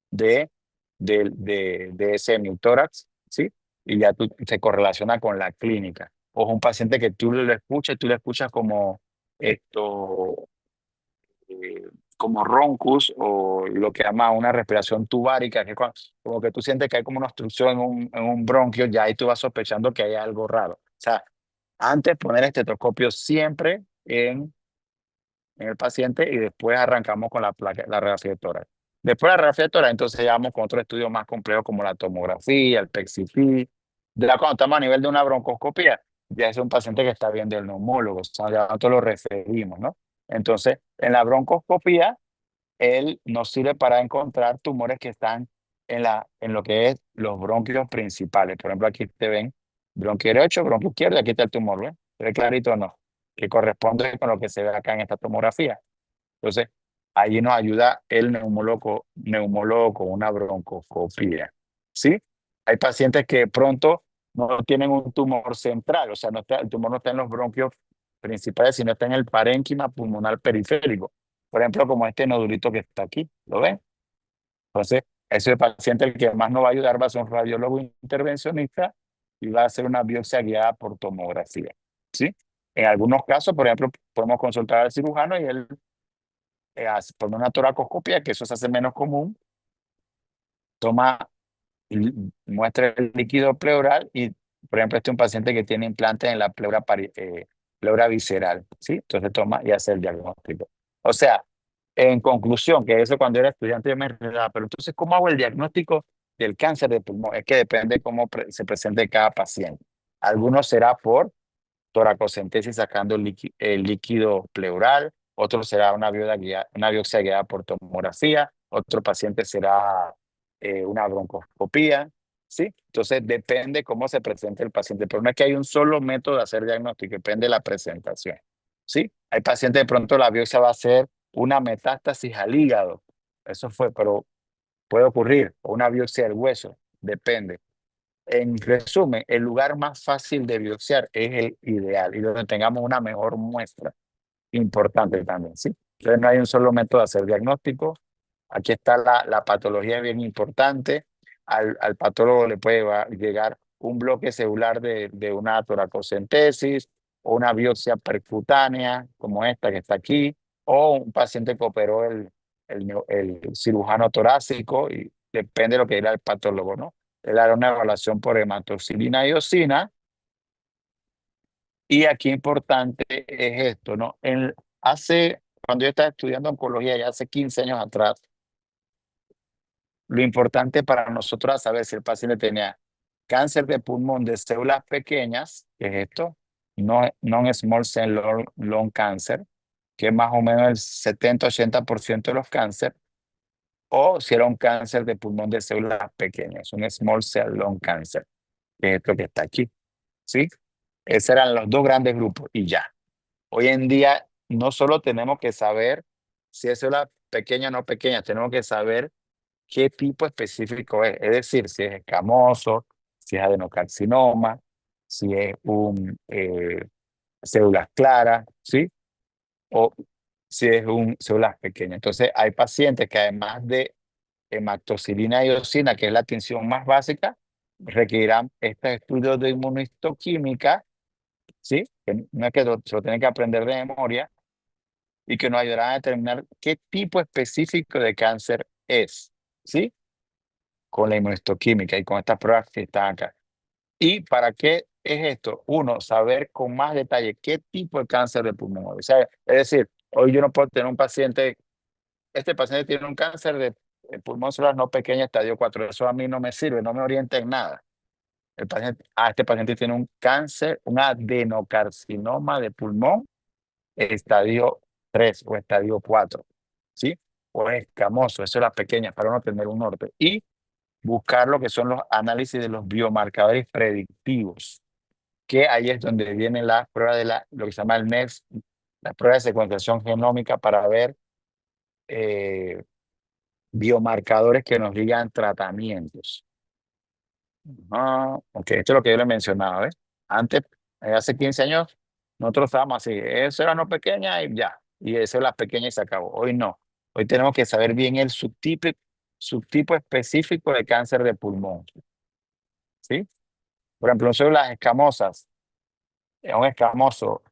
de, de ese hemitórax, ¿sí? Y ya se correlaciona con la clínica. O es un paciente que tú lo escuchas como esto eh, como roncus o lo que llama una respiración tubárica, que es como que tú sientes que hay como una obstrucción en un bronquio, ya ahí tú vas sospechando que hay algo raro. O sea, antes poner estetoscopio siempre en el paciente y después arrancamos con la radiografía de tórax. Después de la radiografía de tórax, entonces ya vamos con otros estudios más complejos como la tomografía, el PET-CT. Ya cuando estamos a nivel de una broncoscopia, ya es un paciente que está viendo el neumólogo, o sea, ya nosotros lo referimos, ¿no? Entonces, en la broncoscopía, él nos sirve para encontrar tumores que están en lo que es los bronquios principales. Por ejemplo, aquí te ven bronquio derecho, bronquio izquierdo, y aquí está el tumor, ¿ves? ¿Se ve clarito o no? Que corresponde con lo que se ve acá en esta tomografía. Entonces, ahí nos ayuda el neumólogo con una broncoscopía, ¿sí? Hay pacientes que pronto no tienen un tumor central, o sea, el tumor no está en los bronquios principales, sino está en el parénquima pulmonar periférico. Por ejemplo, como este nodulito que está aquí, ¿lo ven? Entonces, ese paciente el que más nos va a ayudar va a ser un radiólogo intervencionista y va a hacer una biopsia guiada por tomografía, ¿sí? En algunos casos, por ejemplo, podemos consultar al cirujano y él pone una toracoscopia, que eso se hace menos común, toma, muestra el líquido pleural y, por ejemplo, este es un paciente que tiene implantes en la pleura visceral, ¿sí? Entonces toma y hace el diagnóstico. O sea, En conclusión, que eso cuando era estudiante yo me enredaba, pero entonces, ¿cómo hago el diagnóstico del cáncer de pulmón? Es que depende cómo se presente cada paciente. Algunos será por toracocentesis sacando el líquido pleural, otro será una biopsia guiada por tomografía, otro paciente será una broncoscopía, ¿sí? Entonces depende cómo se presente el paciente, pero no es que hay un solo método de hacer diagnóstico, depende de la presentación, ¿sí? Hay pacientes de pronto la biopsia va a ser una metástasis al hígado, eso fue, pero puede ocurrir, o una biopsia del hueso, depende. En resumen, el lugar más fácil de biopsiar es el ideal y donde tengamos una mejor muestra. Importante también, ¿sí? Entonces no hay un solo método de hacer diagnóstico. Aquí está la patología bien importante. Al patólogo le puede llegar un bloque celular de una toracocentesis o una biopsia percutánea como esta que está aquí, o un paciente que operó el cirujano torácico y depende de lo que diga el patólogo, ¿no? Él hará una evaluación por hematoxilina y eosina. Y aquí importante es esto, ¿no? Cuando yo estaba estudiando oncología, ya hace 15 años atrás, lo importante para nosotros era saber si el paciente tenía cáncer de pulmón de células pequeñas, que es esto, no non-small cell lung cancer, que es más o menos el 70-80% de los cánceres, o si era un cáncer de pulmón de células pequeñas, un small cell lung cancer, que es esto que está aquí, ¿sí? Esos eran los dos grandes grupos y ya. Hoy en día no solo tenemos que saber si es célula pequeña o no pequeña, tenemos que saber qué tipo específico es decir, si es escamoso, si es adenocarcinoma, si es células claras, ¿sí? O si es células pequeñas. Entonces, hay pacientes que además de hematoxilina y eosina, que es la tinción más básica, requerirán estos estudios de inmunohistoquímica, ¿sí? Que no es que se lo tienen que aprender de memoria y que nos ayudarán a determinar qué tipo específico de cáncer es, ¿sí? Con la inmunohistoquímica y con estas pruebas que están acá. ¿Y para qué es esto? Uno, saber con más detalle qué tipo de cáncer de pulmón. O sea, es decir, hoy yo no puedo tener un paciente, este paciente tiene un cáncer de pulmón celular no pequeño, estadio 4. Eso a mí no me sirve, no me orienta en nada. Este paciente tiene un cáncer, un adenocarcinoma de pulmón, estadio 3 o estadio 4, ¿sí? O es escamoso, eso es las pequeñas para no tener un norte. Y buscar lo que son los análisis de los biomarcadores predictivos, que ahí es donde viene la prueba lo que se llama el NEXT, la prueba de secuenciación genómica para ver biomarcadores que nos digan tratamientos. Ok, esto es lo que yo le mencionaba, ¿ves? Antes, hace 15 años, nosotros estábamos así, eso era no pequeña y ya, y eso era pequeña y se acabó. Hoy no, hoy tenemos que saber bien el subtipo específico de cáncer de pulmón, ¿sí? Por ejemplo, son las escamosas. Un escamoso,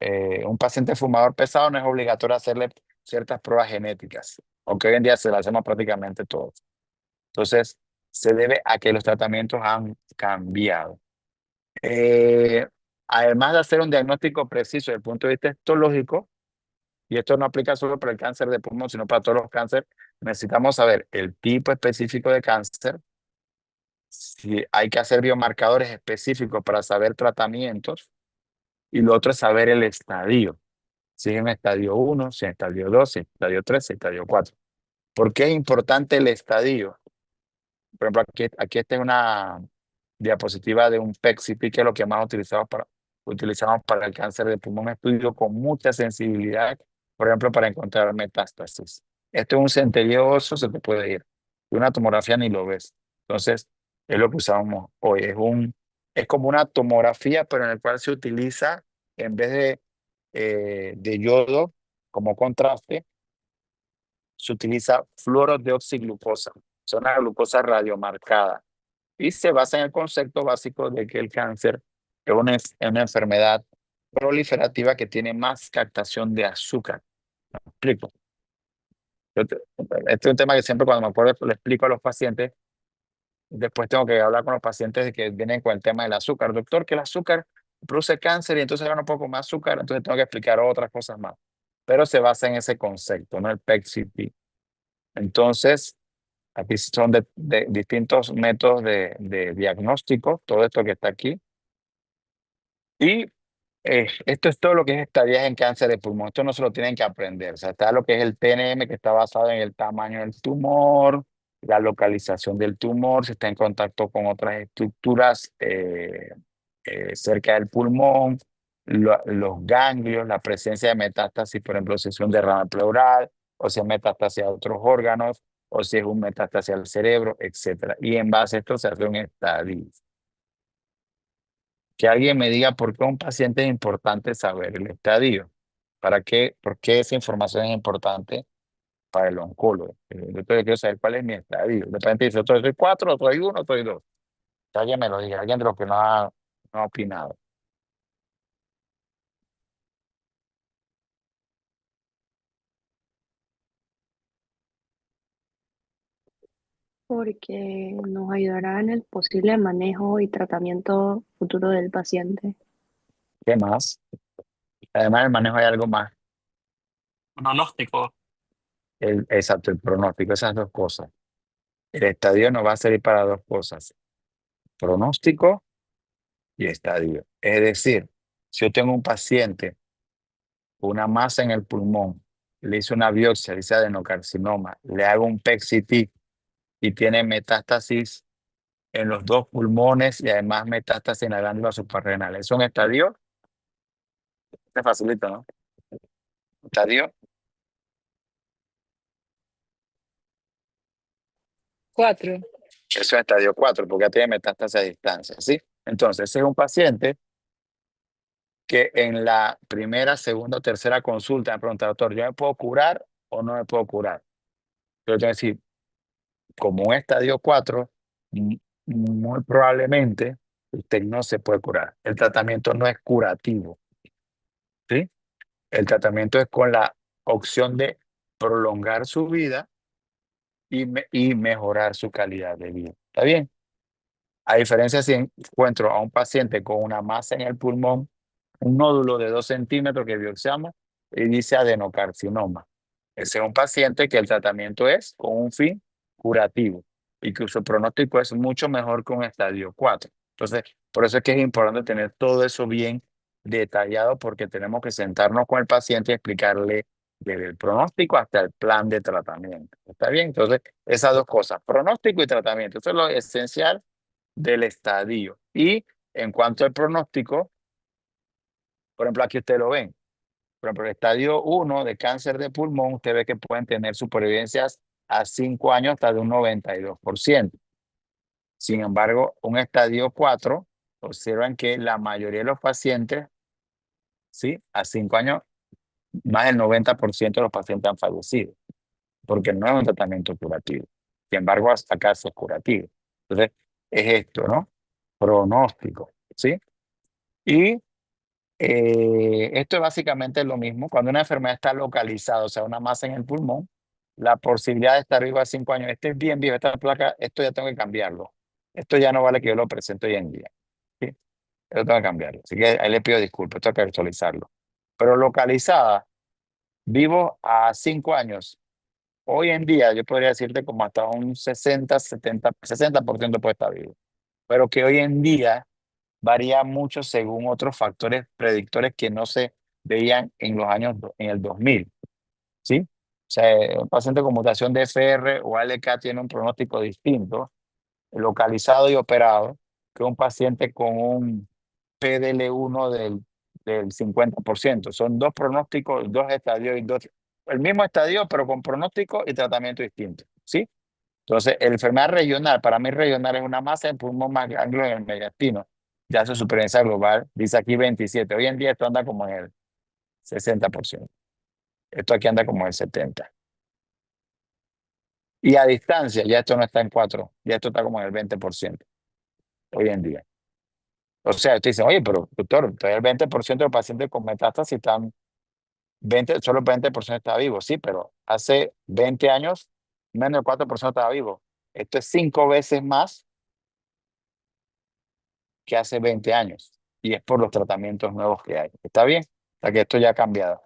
un paciente fumador pesado no es obligatorio hacerle ciertas pruebas genéticas, aunque hoy en día se las hacemos prácticamente todos. Entonces, se debe a que los tratamientos han cambiado. Además de hacer un diagnóstico preciso desde el punto de vista histológico, y esto no aplica solo para el cáncer de pulmón, sino para todos los cánceres, necesitamos saber el tipo específico de cáncer, si hay que hacer biomarcadores específicos para saber tratamientos, y lo otro es saber el estadio, si es en estadio 1, si es en estadio 2, si es en estadio 3, si es en estadio 4. ¿Por qué es importante el estadio? Por ejemplo, aquí está una diapositiva de un PET-CT, que es lo que más utilizamos para el cáncer de pulmón, estudio con mucha sensibilidad, por ejemplo, para encontrar metástasis. Esto es un centelleo óseo, se te puede ir. Y una tomografía ni lo ves. Entonces, es lo que usamos hoy. Es como una tomografía, pero en el cual se utiliza, en vez de yodo como contraste, se utiliza fluoro de oxiglucosa. Es una glucosa radiomarcada y se basa en el concepto básico de que el cáncer es una enfermedad proliferativa que tiene más captación de azúcar. ¿Me explico? Este es un tema que siempre cuando me acuerdo le explico a los pacientes. Después tengo que hablar con los pacientes de que vienen con el tema del azúcar. Doctor, que el azúcar produce cáncer y entonces ahora no puedo comer azúcar, entonces tengo que explicar otras cosas más. pero se basa en ese concepto, ¿no? El PET-CT. Entonces, aquí son de distintos métodos de diagnóstico, todo esto que está aquí. Y esto es todo lo que es estadías en cáncer de pulmón. Esto no se lo tienen que aprender. O sea, está lo que es el TNM, que está basado en el tamaño del tumor, la localización del tumor, si está en contacto con otras estructuras cerca del pulmón, los ganglios, la presencia de metástasis, por ejemplo, si es un derrame pleural, o si es metástasis a otros órganos, o si es un metástasis al cerebro, etcétera. Y en base a esto se hace un estadio. Que alguien me diga por qué un paciente es importante saber el estadio. ¿Para qué? ¿Por qué esa información es importante para el oncólogo? Yo quiero saber cuál es mi estadio. De repente dice, otro soy 4, otro soy 1, otro soy 2. Que alguien me lo diga, alguien de los que no ha opinado. Porque nos ayudará en el posible manejo y tratamiento futuro del paciente. ¿Qué más? Además del manejo hay algo más. Pronóstico. Exacto, el pronóstico, esas dos cosas. El estadio nos va a servir para dos cosas. Pronóstico y estadio. Es decir, si yo tengo un paciente una masa en el pulmón, le hice una biopsia, le hice adenocarcinoma, le hago un PET-CT y tiene metástasis en los dos pulmones y además metástasis en la glándula suprarrenal. ¿Es un estadio? Se facilita, ¿no? ¿Estadio? 4. Eso es estadio 4 porque ya tiene metástasis a distancia, ¿sí? Entonces, ese es un paciente que en la primera, segunda o tercera consulta me pregunta, doctor, ¿yo me puedo curar o no me puedo curar? Yo tengo que decir, como un estadio 4, muy probablemente usted no se puede curar. El tratamiento no es curativo, ¿sí? El tratamiento es con la opción de prolongar su vida y mejorar su calidad de vida. ¿Está bien? A diferencia si encuentro a un paciente con una masa en el pulmón, un nódulo de 2 centímetros que biopsiamos y dice adenocarcinoma. Ese es un paciente que el tratamiento es con un fin curativo y que su pronóstico es mucho mejor que un estadio 4. Entonces, por eso es que es importante tener todo eso bien detallado porque tenemos que sentarnos con el paciente y explicarle desde el pronóstico hasta el plan de tratamiento. ¿Está bien? Entonces, esas dos cosas, pronóstico y tratamiento. Eso es lo esencial del estadio. Y en cuanto al pronóstico, por ejemplo, aquí ustedes lo ven. Por ejemplo, el estadio 1 de cáncer de pulmón, usted ve que pueden tener supervivencias a 5 años hasta de un 92%. Sin embargo, un estadio 4, observan que la mayoría de los pacientes, ¿sí? A 5 años, más del 90% de los pacientes han fallecido, porque no es un tratamiento curativo. Sin embargo, hasta acá es curativo. Entonces, es esto, ¿no? Pronóstico, ¿sí? Y esto es básicamente lo mismo. Cuando una enfermedad está localizada, o sea, una masa en el pulmón, la posibilidad de estar vivo a 5 años, este es bien vivo, esta placa, esto ya tengo que cambiarlo. Esto ya no vale que yo lo presente hoy en día. ¿Sí? Esto tengo que cambiarlo. Así que ahí le pido disculpas, esto hay que actualizarlo. Pero localizada, vivo a 5 años. Hoy en día yo podría decirte como hasta un 60, 70, 60% puede estar vivo. Pero que hoy en día varía mucho según otros factores predictores que no se veían en los años, en el 2000, ¿sí? O sea, un paciente con mutación de FR o ALK tiene un pronóstico distinto, localizado y operado, que un paciente con un PDL1 del 50%. Son dos pronósticos, dos estadios, el mismo estadio, pero con pronóstico y tratamiento distinto, ¿sí? Entonces, la enfermedad regional, para mí regional es una masa de pulmón más ganglio en el mediastino. Ya su supervivencia global, dice aquí 27. Hoy en día esto anda como en el 60%. Esto aquí anda como en el 70%. Y a distancia, ya esto no está en 4, ya esto está como en el 20% hoy en día. O sea, usted dice, oye, pero doctor, todavía el 20% de los pacientes con metástasis están, solo el 20% está vivo. Sí, pero hace 20 años, menos del 4% estaba vivo. Esto es 5 veces más que hace 20 años. Y es por los tratamientos nuevos que hay. ¿Está bien? O sea que esto ya ha cambiado.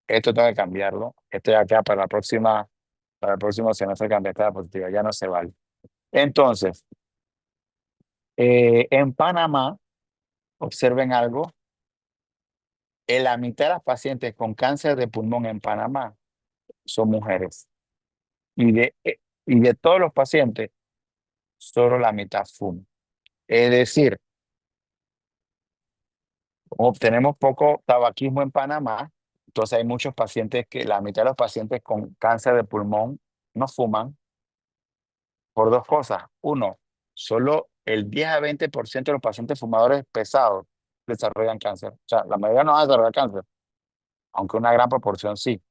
Esto tengo que cambiarlo. Esto de acá para el próximo semestre cambiar esta diapositiva. Ya no se vale. Entonces, en Panamá, observen algo. En la mitad de las pacientes con cáncer de pulmón en Panamá son mujeres. Y de todos los pacientes, solo la mitad fuman. Es decir, como tenemos poco tabaquismo en Panamá, entonces hay muchos pacientes que la mitad de los pacientes con cáncer de pulmón no fuman por dos cosas. Uno, solo el 10 a 20% de los pacientes fumadores pesados desarrollan cáncer. O sea, la mayoría no va a desarrollar cáncer, aunque una gran proporción sí.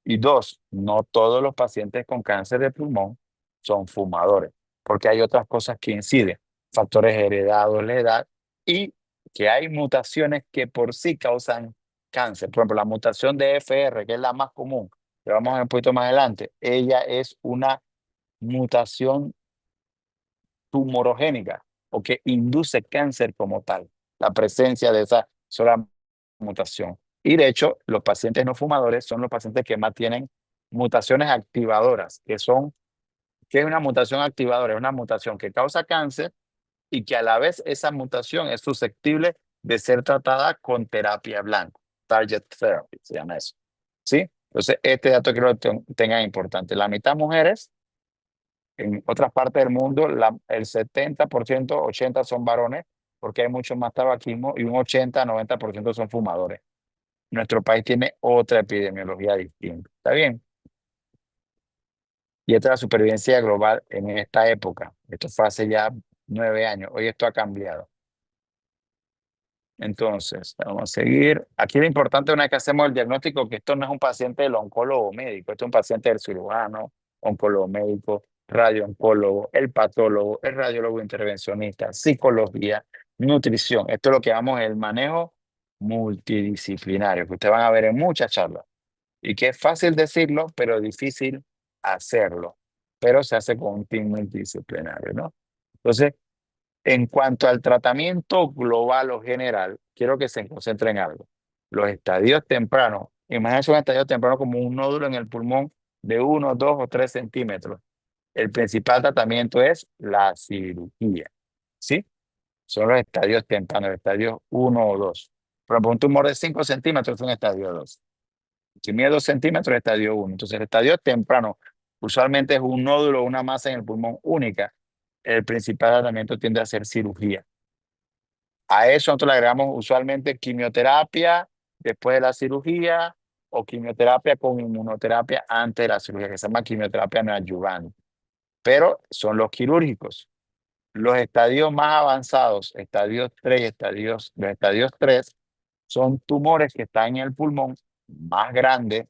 Y dos, no todos los pacientes con cáncer de pulmón son fumadores, porque hay otras cosas que inciden, factores heredados, la edad, y que hay mutaciones que por sí causan cáncer. Por ejemplo, la mutación de FR, que es la más común, que vamos a ver un poquito más adelante, ella es una mutación tumorogénica o que induce cáncer como tal, la presencia de esa sola mutación. Y de hecho, los pacientes no fumadores son los pacientes que más tienen mutaciones activadoras, ¿qué es una mutación activadora? Es una mutación que causa cáncer y que a la vez esa mutación es susceptible de ser tratada con terapia blanca, target therapy, se llama eso. ¿Sí? Entonces, este dato quiero que tengan importante. La mitad mujeres, en otras partes del mundo, el 70%, 80% son varones, porque hay mucho más tabaquismo, y un 80-90% son fumadores. Nuestro país tiene otra epidemiología distinta. ¿Está bien? Y esta es la supervivencia global en esta época. Esto fue hace ya 9 años. Hoy esto ha cambiado. Entonces, vamos a seguir. Aquí lo importante una vez que hacemos el diagnóstico, que esto no es un paciente del oncólogo médico, esto es un paciente del cirujano, oncólogo médico, radiooncólogo, el patólogo, el radiólogo intervencionista, psicología, nutrición. Esto es lo que llamamos el manejo multidisciplinario, que ustedes van a ver en muchas charlas. Y que es fácil decirlo, pero difícil hacerlo. Pero se hace con un team multidisciplinario, ¿no? Entonces, en cuanto al tratamiento global o general, quiero que se concentren en algo. Los estadios tempranos, imagínense un estadio temprano como un nódulo en el pulmón de 1, 2 o 3 centímetros. El principal tratamiento es la cirugía, ¿sí? Son los estadios tempranos, estadios 1 o 2. Por ejemplo, un tumor de 5 centímetros es un estadio 2. Si mide 2 centímetros, estadio 1. Entonces, el estadio temprano usualmente es un nódulo o una masa en el pulmón única. El principal tratamiento tiende a ser cirugía. A eso nosotros le agregamos usualmente quimioterapia después de la cirugía o quimioterapia con inmunoterapia antes de la cirugía, que se llama quimioterapia neoadyuvante. Pero son los quirúrgicos. Los estadios más avanzados, estadios 3, los estadios 3 son tumores que están en el pulmón más grandes,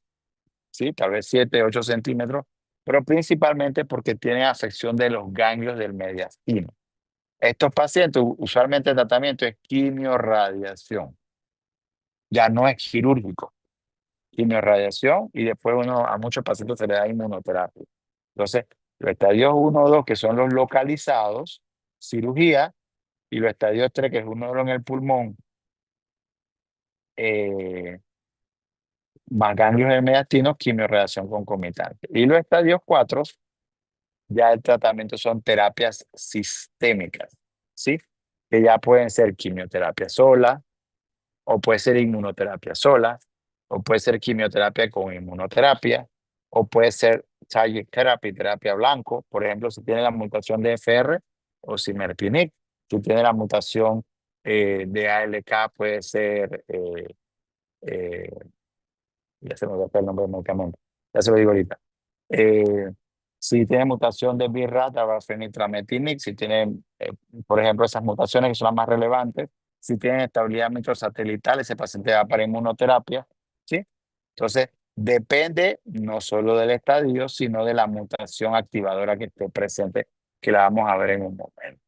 ¿sí? Tal vez 7, 8 centímetros, pero principalmente porque tienen afección de los ganglios del mediastino. Estos pacientes, usualmente el tratamiento es quimiorradiación. Ya no es quirúrgico. Quimiorradiación y después a muchos pacientes se les da inmunoterapia. Entonces, los estadios 1 o 2, que son los localizados, cirugía, y los estadios 3, que es un nódulo en el pulmón, más ganglios del mediastino, quimiorradiación concomitante. Y los estadios 4, ya el tratamiento son terapias sistémicas, ¿sí? Que ya pueden ser quimioterapia sola, o puede ser inmunoterapia sola, o puede ser quimioterapia con inmunoterapia, o puede ser target therapy, terapia blanco, por ejemplo, si tiene la mutación de FR o simerpinic, si tiene la mutación de ALK, puede ser, eh, ya se me olvidó el nombre del medicamento, ya se lo digo ahorita. Si tiene mutación de BRAF, fenitramepinic, si tiene, por ejemplo, esas mutaciones que son las más relevantes, si tiene estabilidad microsatelital, ese paciente va para inmunoterapia, ¿sí? Entonces, depende no solo del estadio, sino de la mutación activadora que esté presente, que la vamos a ver en un momento,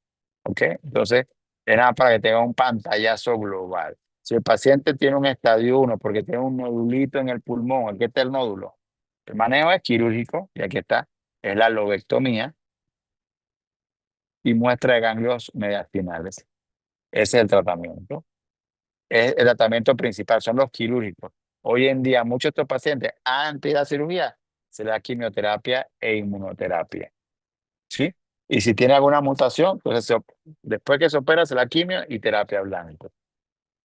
¿ok? Entonces, es nada para que tenga un pantallazo global. Si el paciente tiene un estadio 1 porque tiene un nodulito en el pulmón, aquí está el nódulo, el manejo es quirúrgico, y aquí está, es la lobectomía y muestra de ganglios mediastinales. Ese es el tratamiento. Es el tratamiento principal, son los quirúrgicos. Hoy en día, muchos de estos pacientes, antes de la cirugía, se le da quimioterapia e inmunoterapia. ¿Sí? Y si tiene alguna mutación, entonces después que se opera, se la quimio y terapia blanco.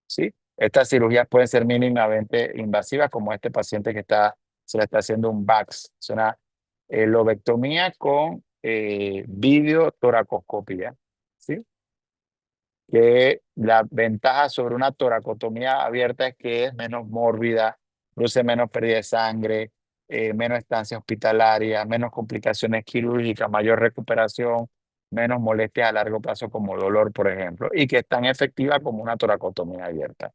¿Sí? Estas cirugías pueden ser mínimamente invasivas, como este paciente que se le está haciendo un VAX, es una lobectomía con videotoracoscopia. ¿Sí? Que la ventaja sobre una toracotomía abierta es que es menos mórbida, produce menos pérdida de sangre, menos estancia hospitalaria, menos complicaciones quirúrgicas, mayor recuperación, menos molestias a largo plazo como dolor, por ejemplo, y que es tan efectiva como una toracotomía abierta.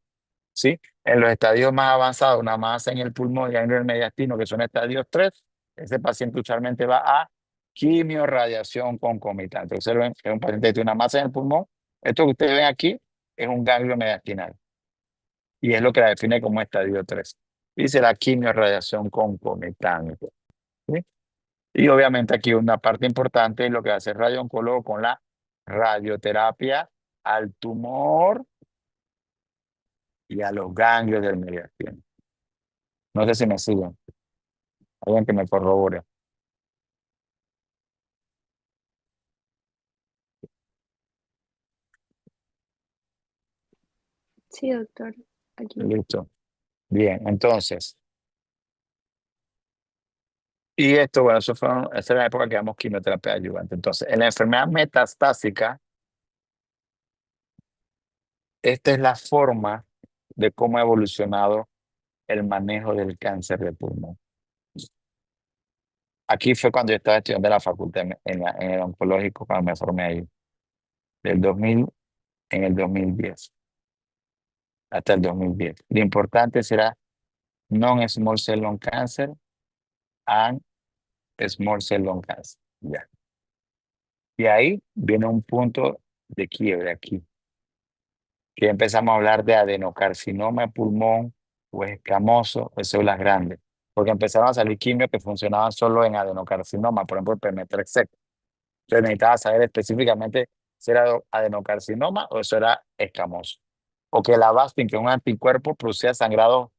¿Sí? En los estadios más avanzados, una masa en el pulmón y en el mediastino, que son estadios 3, ese paciente usualmente va a quimiorradiación concomitante. Ustedes ven que es un paciente que tiene una masa en el pulmón. Esto que ustedes ven aquí es un ganglio mediastinal y es lo que la define como estadio 3. Dice la quimiorradiación concomitante. ¿Sí? Y obviamente aquí una parte importante es lo que hace el radiooncólogo con la radioterapia al tumor y a los ganglios del mediastino. No sé si me siguen. Alguien que me corrobore. Sí, doctor, aquí. Listo. Bien, entonces. Y esto, bueno, esa es la época que damos quimioterapia ayudante. Entonces, en la enfermedad metastásica, esta es la forma de cómo ha evolucionado el manejo del cáncer de pulmón. Aquí fue cuando yo estaba estudiando en la facultad, en el oncológico, cuando me formé ahí, del 2000, en el 2010, hasta el 2010. Lo importante será non-small cell lung cancer and small cell lung cancer. Ya. Y ahí viene un punto de quiebre aquí, que empezamos a hablar de adenocarcinoma de pulmón o escamoso de células grandes, porque empezaron a salir quimios que funcionaban solo en adenocarcinoma, por ejemplo, el Pemetrexed. Entonces necesitaba saber específicamente si era adenocarcinoma o eso era escamoso. O que la Avastin, que es un anticuerpo, producía sangrado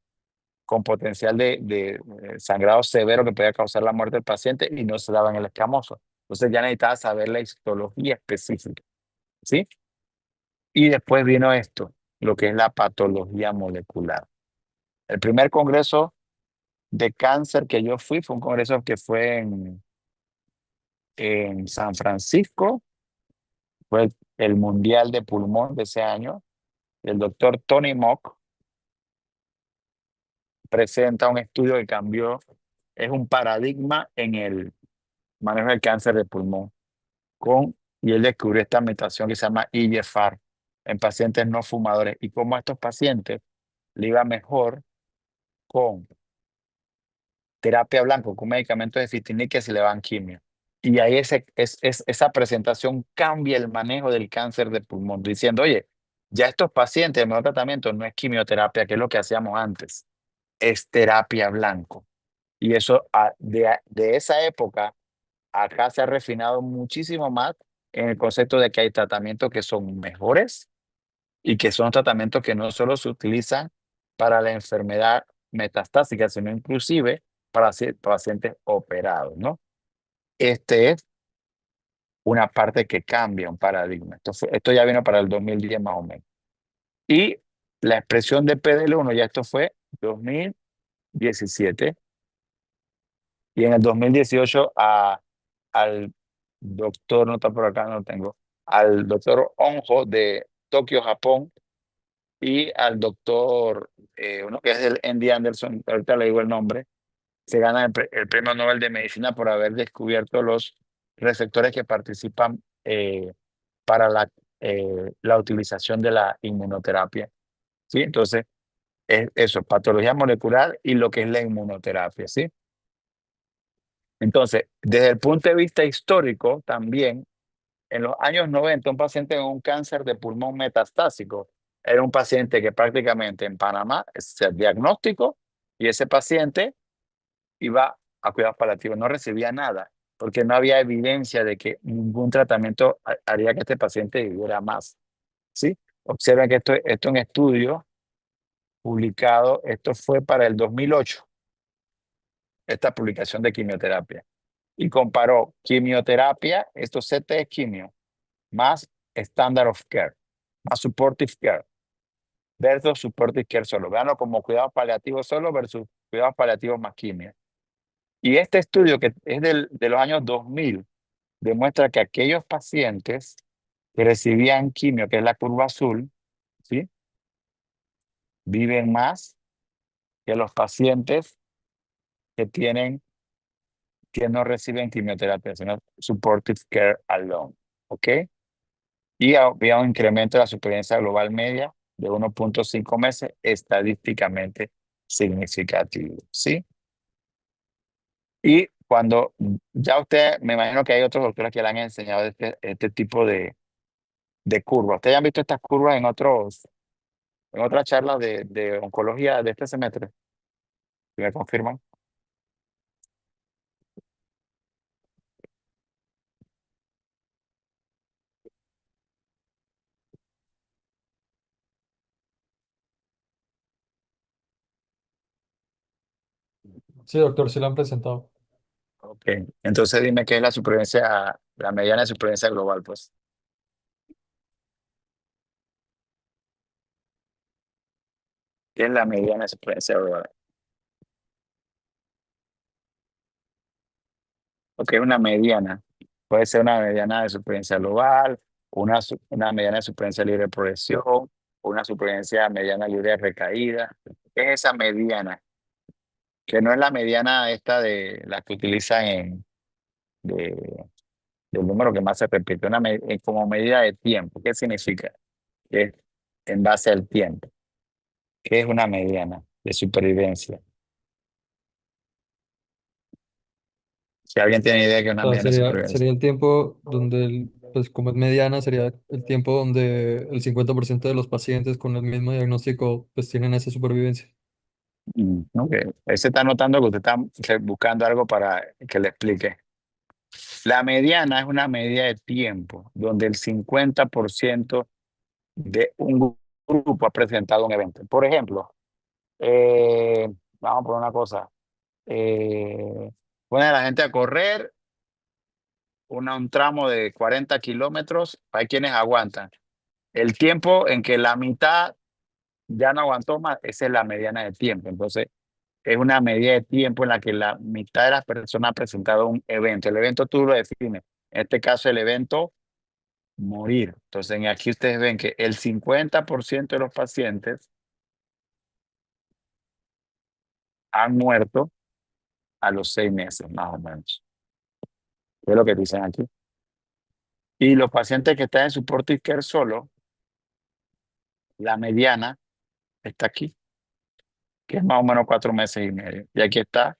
con potencial de sangrado severo que podía causar la muerte del paciente y no se daba en el escamoso. Entonces ya necesitaba saber la histología específica. ¿Sí? Y después vino esto, lo que es la patología molecular. El primer congreso de cáncer que yo fui fue un congreso que fue en San Francisco, fue el Mundial de Pulmón de ese año. El doctor Tony Mock presenta un estudio que cambió, es un paradigma en el manejo del cáncer de pulmón, y él descubrió esta mutación que se llama EGFR en pacientes no fumadores y cómo a estos pacientes le iba mejor con terapia blanca, con medicamentos de fitinil que se le van quimio. Y ahí esa presentación cambia el manejo del cáncer de pulmón, diciendo, oye, ya estos pacientes, el mejor tratamiento no es quimioterapia, que es lo que hacíamos antes, es terapia blanco. Y eso de esa época acá se ha refinado muchísimo más en el concepto de que hay tratamientos que son mejores y que son tratamientos que no solo se utilizan para la enfermedad metastásica, sino inclusive para pacientes operados, ¿no? Este es una parte que cambia un paradigma. Esto ya vino para el 2010 más o menos. Y la expresión de PDL1, ya esto fue 2017. Y en el 2018 al doctor, no está por acá, no lo tengo, al doctor Onjo de Tokio, Japón, y al doctor, uno que es del Andy Anderson, ahorita le digo el nombre, se gana el premio Nobel de Medicina por haber descubierto los receptores que participan para la utilización de la inmunoterapia. ¿Sí? Entonces, es eso, patología molecular y lo que es la inmunoterapia. ¿Sí? Entonces, desde el punto de vista histórico, también, en los años 90, un paciente con un cáncer de pulmón metastásico era un paciente que prácticamente en Panamá se diagnóstico y ese paciente iba a cuidados paliativos, no recibía nada, porque no había evidencia de que ningún tratamiento haría que este paciente viviera más. ¿Sí? Observen que esto es un estudio publicado, esto fue para el 2008, esta publicación de quimioterapia. Y comparó quimioterapia, estos CT es quimio, más standard of care, más supportive care, versus supportive care solo. Veanlo como cuidados paliativos solo versus cuidados paliativos más quimio. Y este estudio, que es de los años 2000, demuestra que aquellos pacientes que recibían quimio, que es la curva azul, ¿sí?, viven más que los pacientes que no reciben quimioterapia, sino supportive care alone. ¿Ok? Y había un incremento de la supervivencia global media de 1.5 meses, estadísticamente significativo. ¿Sí? Y cuando ya usted, me imagino que hay otros doctores que le han enseñado este tipo de curvas. ¿Ustedes han visto estas curvas en otras charlas de oncología de este semestre? ¿Sí me confirman? Sí, doctor, se lo han presentado. Ok. Entonces dime qué es la supervivencia, la mediana de supervivencia global, pues. ¿Qué es la mediana de supervivencia global? Ok, una mediana. Puede ser una mediana de supervivencia global, una mediana de supervivencia libre de progresión, una supervivencia mediana libre de recaída. ¿Qué es esa mediana? Que no es la mediana esta de la que utilizan de, del número que más se repite, como medida de tiempo. ¿Qué significa? Que es en base al tiempo. ¿Qué es una mediana de supervivencia? Si alguien tiene idea de qué es una O sea, mediana de sería, supervivencia. sería el tiempo donde, pues como es mediana, sería el tiempo donde el 50% de los pacientes con el mismo diagnóstico pues tienen esa supervivencia. Ok. Ahí se está notando que usted está buscando algo para que le explique. La mediana es una medida de tiempo donde el 50% de un grupo ha presentado un evento. Por ejemplo, vamos por una cosa. Pone a la gente a correr un tramo de 40 kilómetros. Hay quienes aguantan. El tiempo en que la mitad ya no aguantó más, esa es la mediana de tiempo. Entonces, es una medida de tiempo en la que la mitad de las personas ha presentado un evento. El evento tú lo defines. En este caso, el evento morir. Entonces, aquí ustedes ven que el 50% de los pacientes han muerto a los 6 meses, más o menos. Es lo que dicen aquí. Y los pacientes que están en supportive care solo, la mediana está aquí, que es más o menos 4 meses y medio. Y aquí está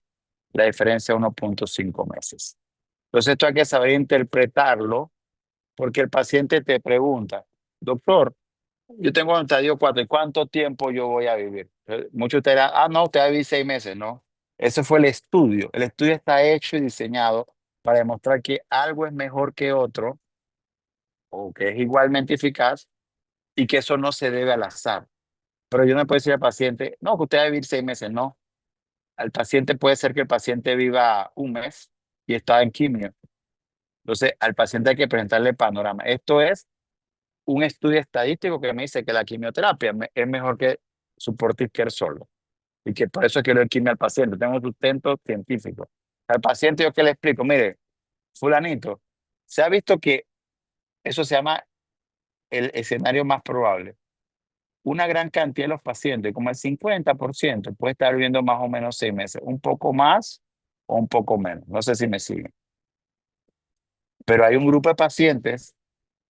la diferencia, 1.5 meses. Entonces, esto hay que saber interpretarlo, porque el paciente te pregunta, doctor, yo tengo un estadio 4, ¿y cuánto tiempo yo voy a vivir? Muchos de ustedes dirán, no, usted va a vivir 6 meses, ¿no? Ese fue el estudio. El estudio está hecho y diseñado para demostrar que algo es mejor que otro o que es igualmente eficaz y que eso no se debe al azar. Pero yo no puedo decir al paciente, no, que usted va a vivir 6 meses, no. Al paciente puede ser que el paciente viva un mes y está en quimio. Entonces, al paciente hay que presentarle panorama. Esto es un estudio estadístico que me dice que la quimioterapia es mejor que supportive care solo. Y que por eso es que le doy quimio al paciente. Tengo un sustento científico. Al paciente yo que le explico, mire, fulanito, se ha visto que eso se llama el escenario más probable. Una gran cantidad de los pacientes, como el 50%, puede estar viviendo más o menos 6 meses. Un poco más o un poco menos. No sé si me siguen. Pero hay un grupo de pacientes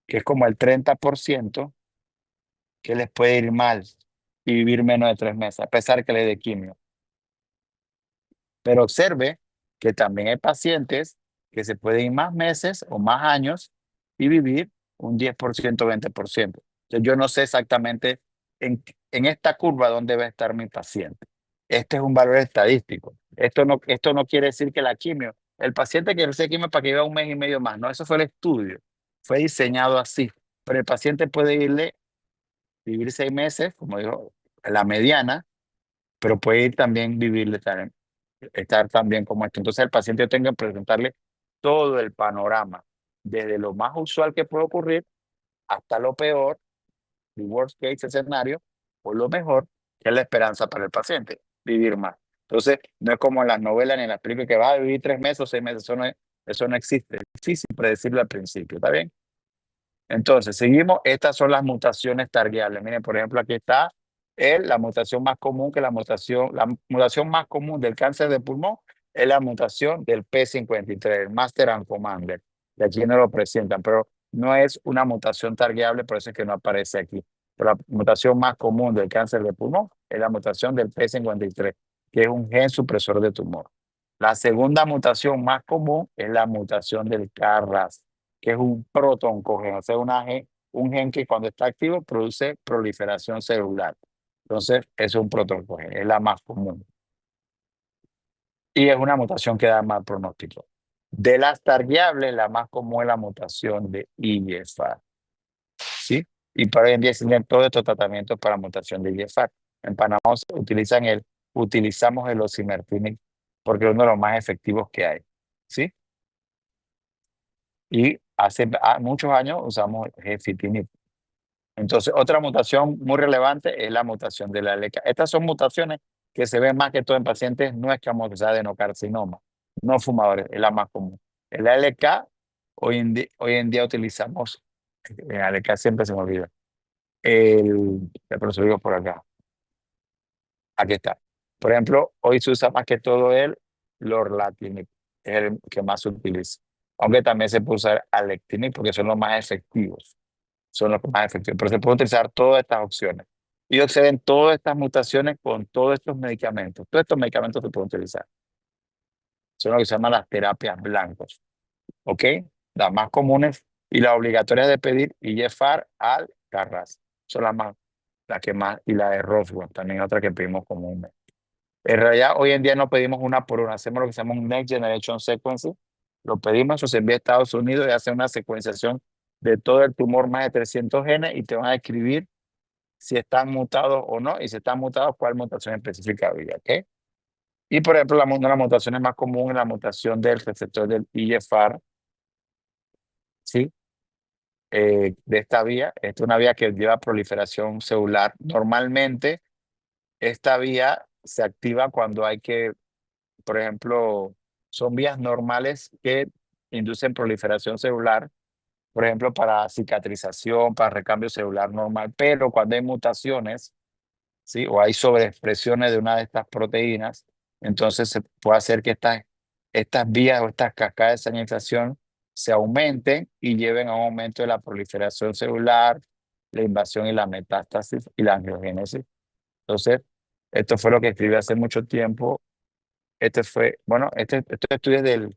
que es como el 30%, que les puede ir mal y vivir menos de 3 meses, a pesar que le dé quimio. Pero observe que también hay pacientes que se pueden ir más meses o más años y vivir un 10%, 20%. Entonces, yo no sé exactamente en esta curva dónde va a estar mi paciente. Este es un valor estadístico. Esto no quiere decir que la quimio, el paciente que recibe quimio para que viva un mes y medio más, no, eso fue el estudio. Fue diseñado así. Pero el paciente puede vivir 6 meses, como dijo la mediana, pero puede ir también estar también como esto. Entonces el paciente tenga que presentarle todo el panorama, desde lo más usual que puede ocurrir hasta lo peor, el worst case escenario, o lo mejor, que es la esperanza para el paciente, vivir más. Entonces, no es como en las novelas ni en las películas que va a vivir 3 meses o 6 meses, eso no existe. Es difícil predecirlo al principio, ¿está bien? Entonces, seguimos. Estas son las mutaciones targueables. Miren, por ejemplo, aquí está la mutación más común, la mutación más común del cáncer de pulmón es la mutación del P53, el Master and Commander. Y aquí no lo presentan, pero no es una mutación targueable, por eso es que no aparece aquí. Pero la mutación más común del cáncer de pulmón es la mutación del P53, que es un gen supresor de tumor. La segunda mutación más común es la mutación del KRAS, que es un protoncogeno, o sea, un gen que cuando está activo produce proliferación celular. Entonces, es un protoncogeno, es la más común. Y es una mutación que da mal pronóstico. De las targueables, la más común es la mutación de IGFR. ¿Sí? Y para hoy en día existen todos estos tratamientos para mutación de IGFR. En Panamá utilizamos el osimertinib porque es uno de los más efectivos que hay. ¿Sí? Y hace muchos años usamos gefitinib. Entonces, otra mutación muy relevante es la mutación de la LK. Estas son mutaciones que se ven más que todo en pacientes no escamosos, adenocarcinoma, no fumadores, es la más común. El ALK, hoy en día utilizamos, el ALK siempre se me olvida, pero se lo digo por acá. Aquí está. Por ejemplo, hoy se usa más que todo el lorlatinib, es el que más se utiliza. Aunque también se puede usar alectinib porque son los más efectivos. Son los más efectivos. Pero se puede utilizar todas estas opciones. Y observen todas estas mutaciones con todos estos medicamentos. Todos estos medicamentos se pueden utilizar. Son lo que se llaman las terapias blancas. ¿Ok? Las más comunes y las obligatorias de pedir IGFR al Carras. Son las que más, y la de Roswell, también otra que pedimos comúnmente. En realidad, hoy en día no pedimos una por una, hacemos lo que se llama un Next Generation Sequencing. Lo pedimos, eso se envía a Estados Unidos y hace una secuenciación de todo el tumor, más de 300 genes, y te van a escribir si están mutados o no, y si están mutados, cuál mutación específica había, ¿ok? Y por ejemplo, una de las mutaciones más comunes es la mutación del receptor del IGFR, ¿sí? De esta vía. Esta es una vía que lleva proliferación celular. Normalmente, esta vía se activa cuando hay que, por ejemplo, son vías normales que inducen proliferación celular, por ejemplo, para cicatrización, para recambio celular normal, pero cuando hay mutaciones, ¿sí? O hay sobreexpresiones de una de estas proteínas, entonces se puede hacer que estas vías o estas cascadas de señalización se aumenten y lleven a un aumento de la proliferación celular, la invasión y la metástasis y la angiogénesis. Entonces, esto fue lo que escribí hace mucho tiempo. Estos estudios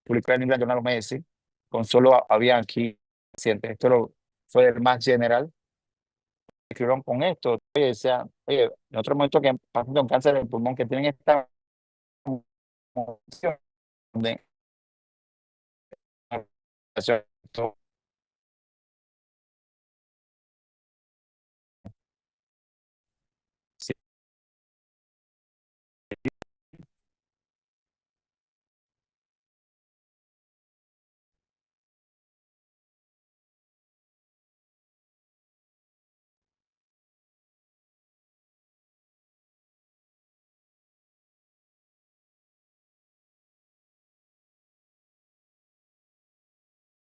publicado en England Journal of Medicine, con solo había aquí pacientes. Fue el más general. Escribieron con esto. Oye, decía, oye, en otro momento que pacientes con cáncer del pulmón que tienen esta mutación de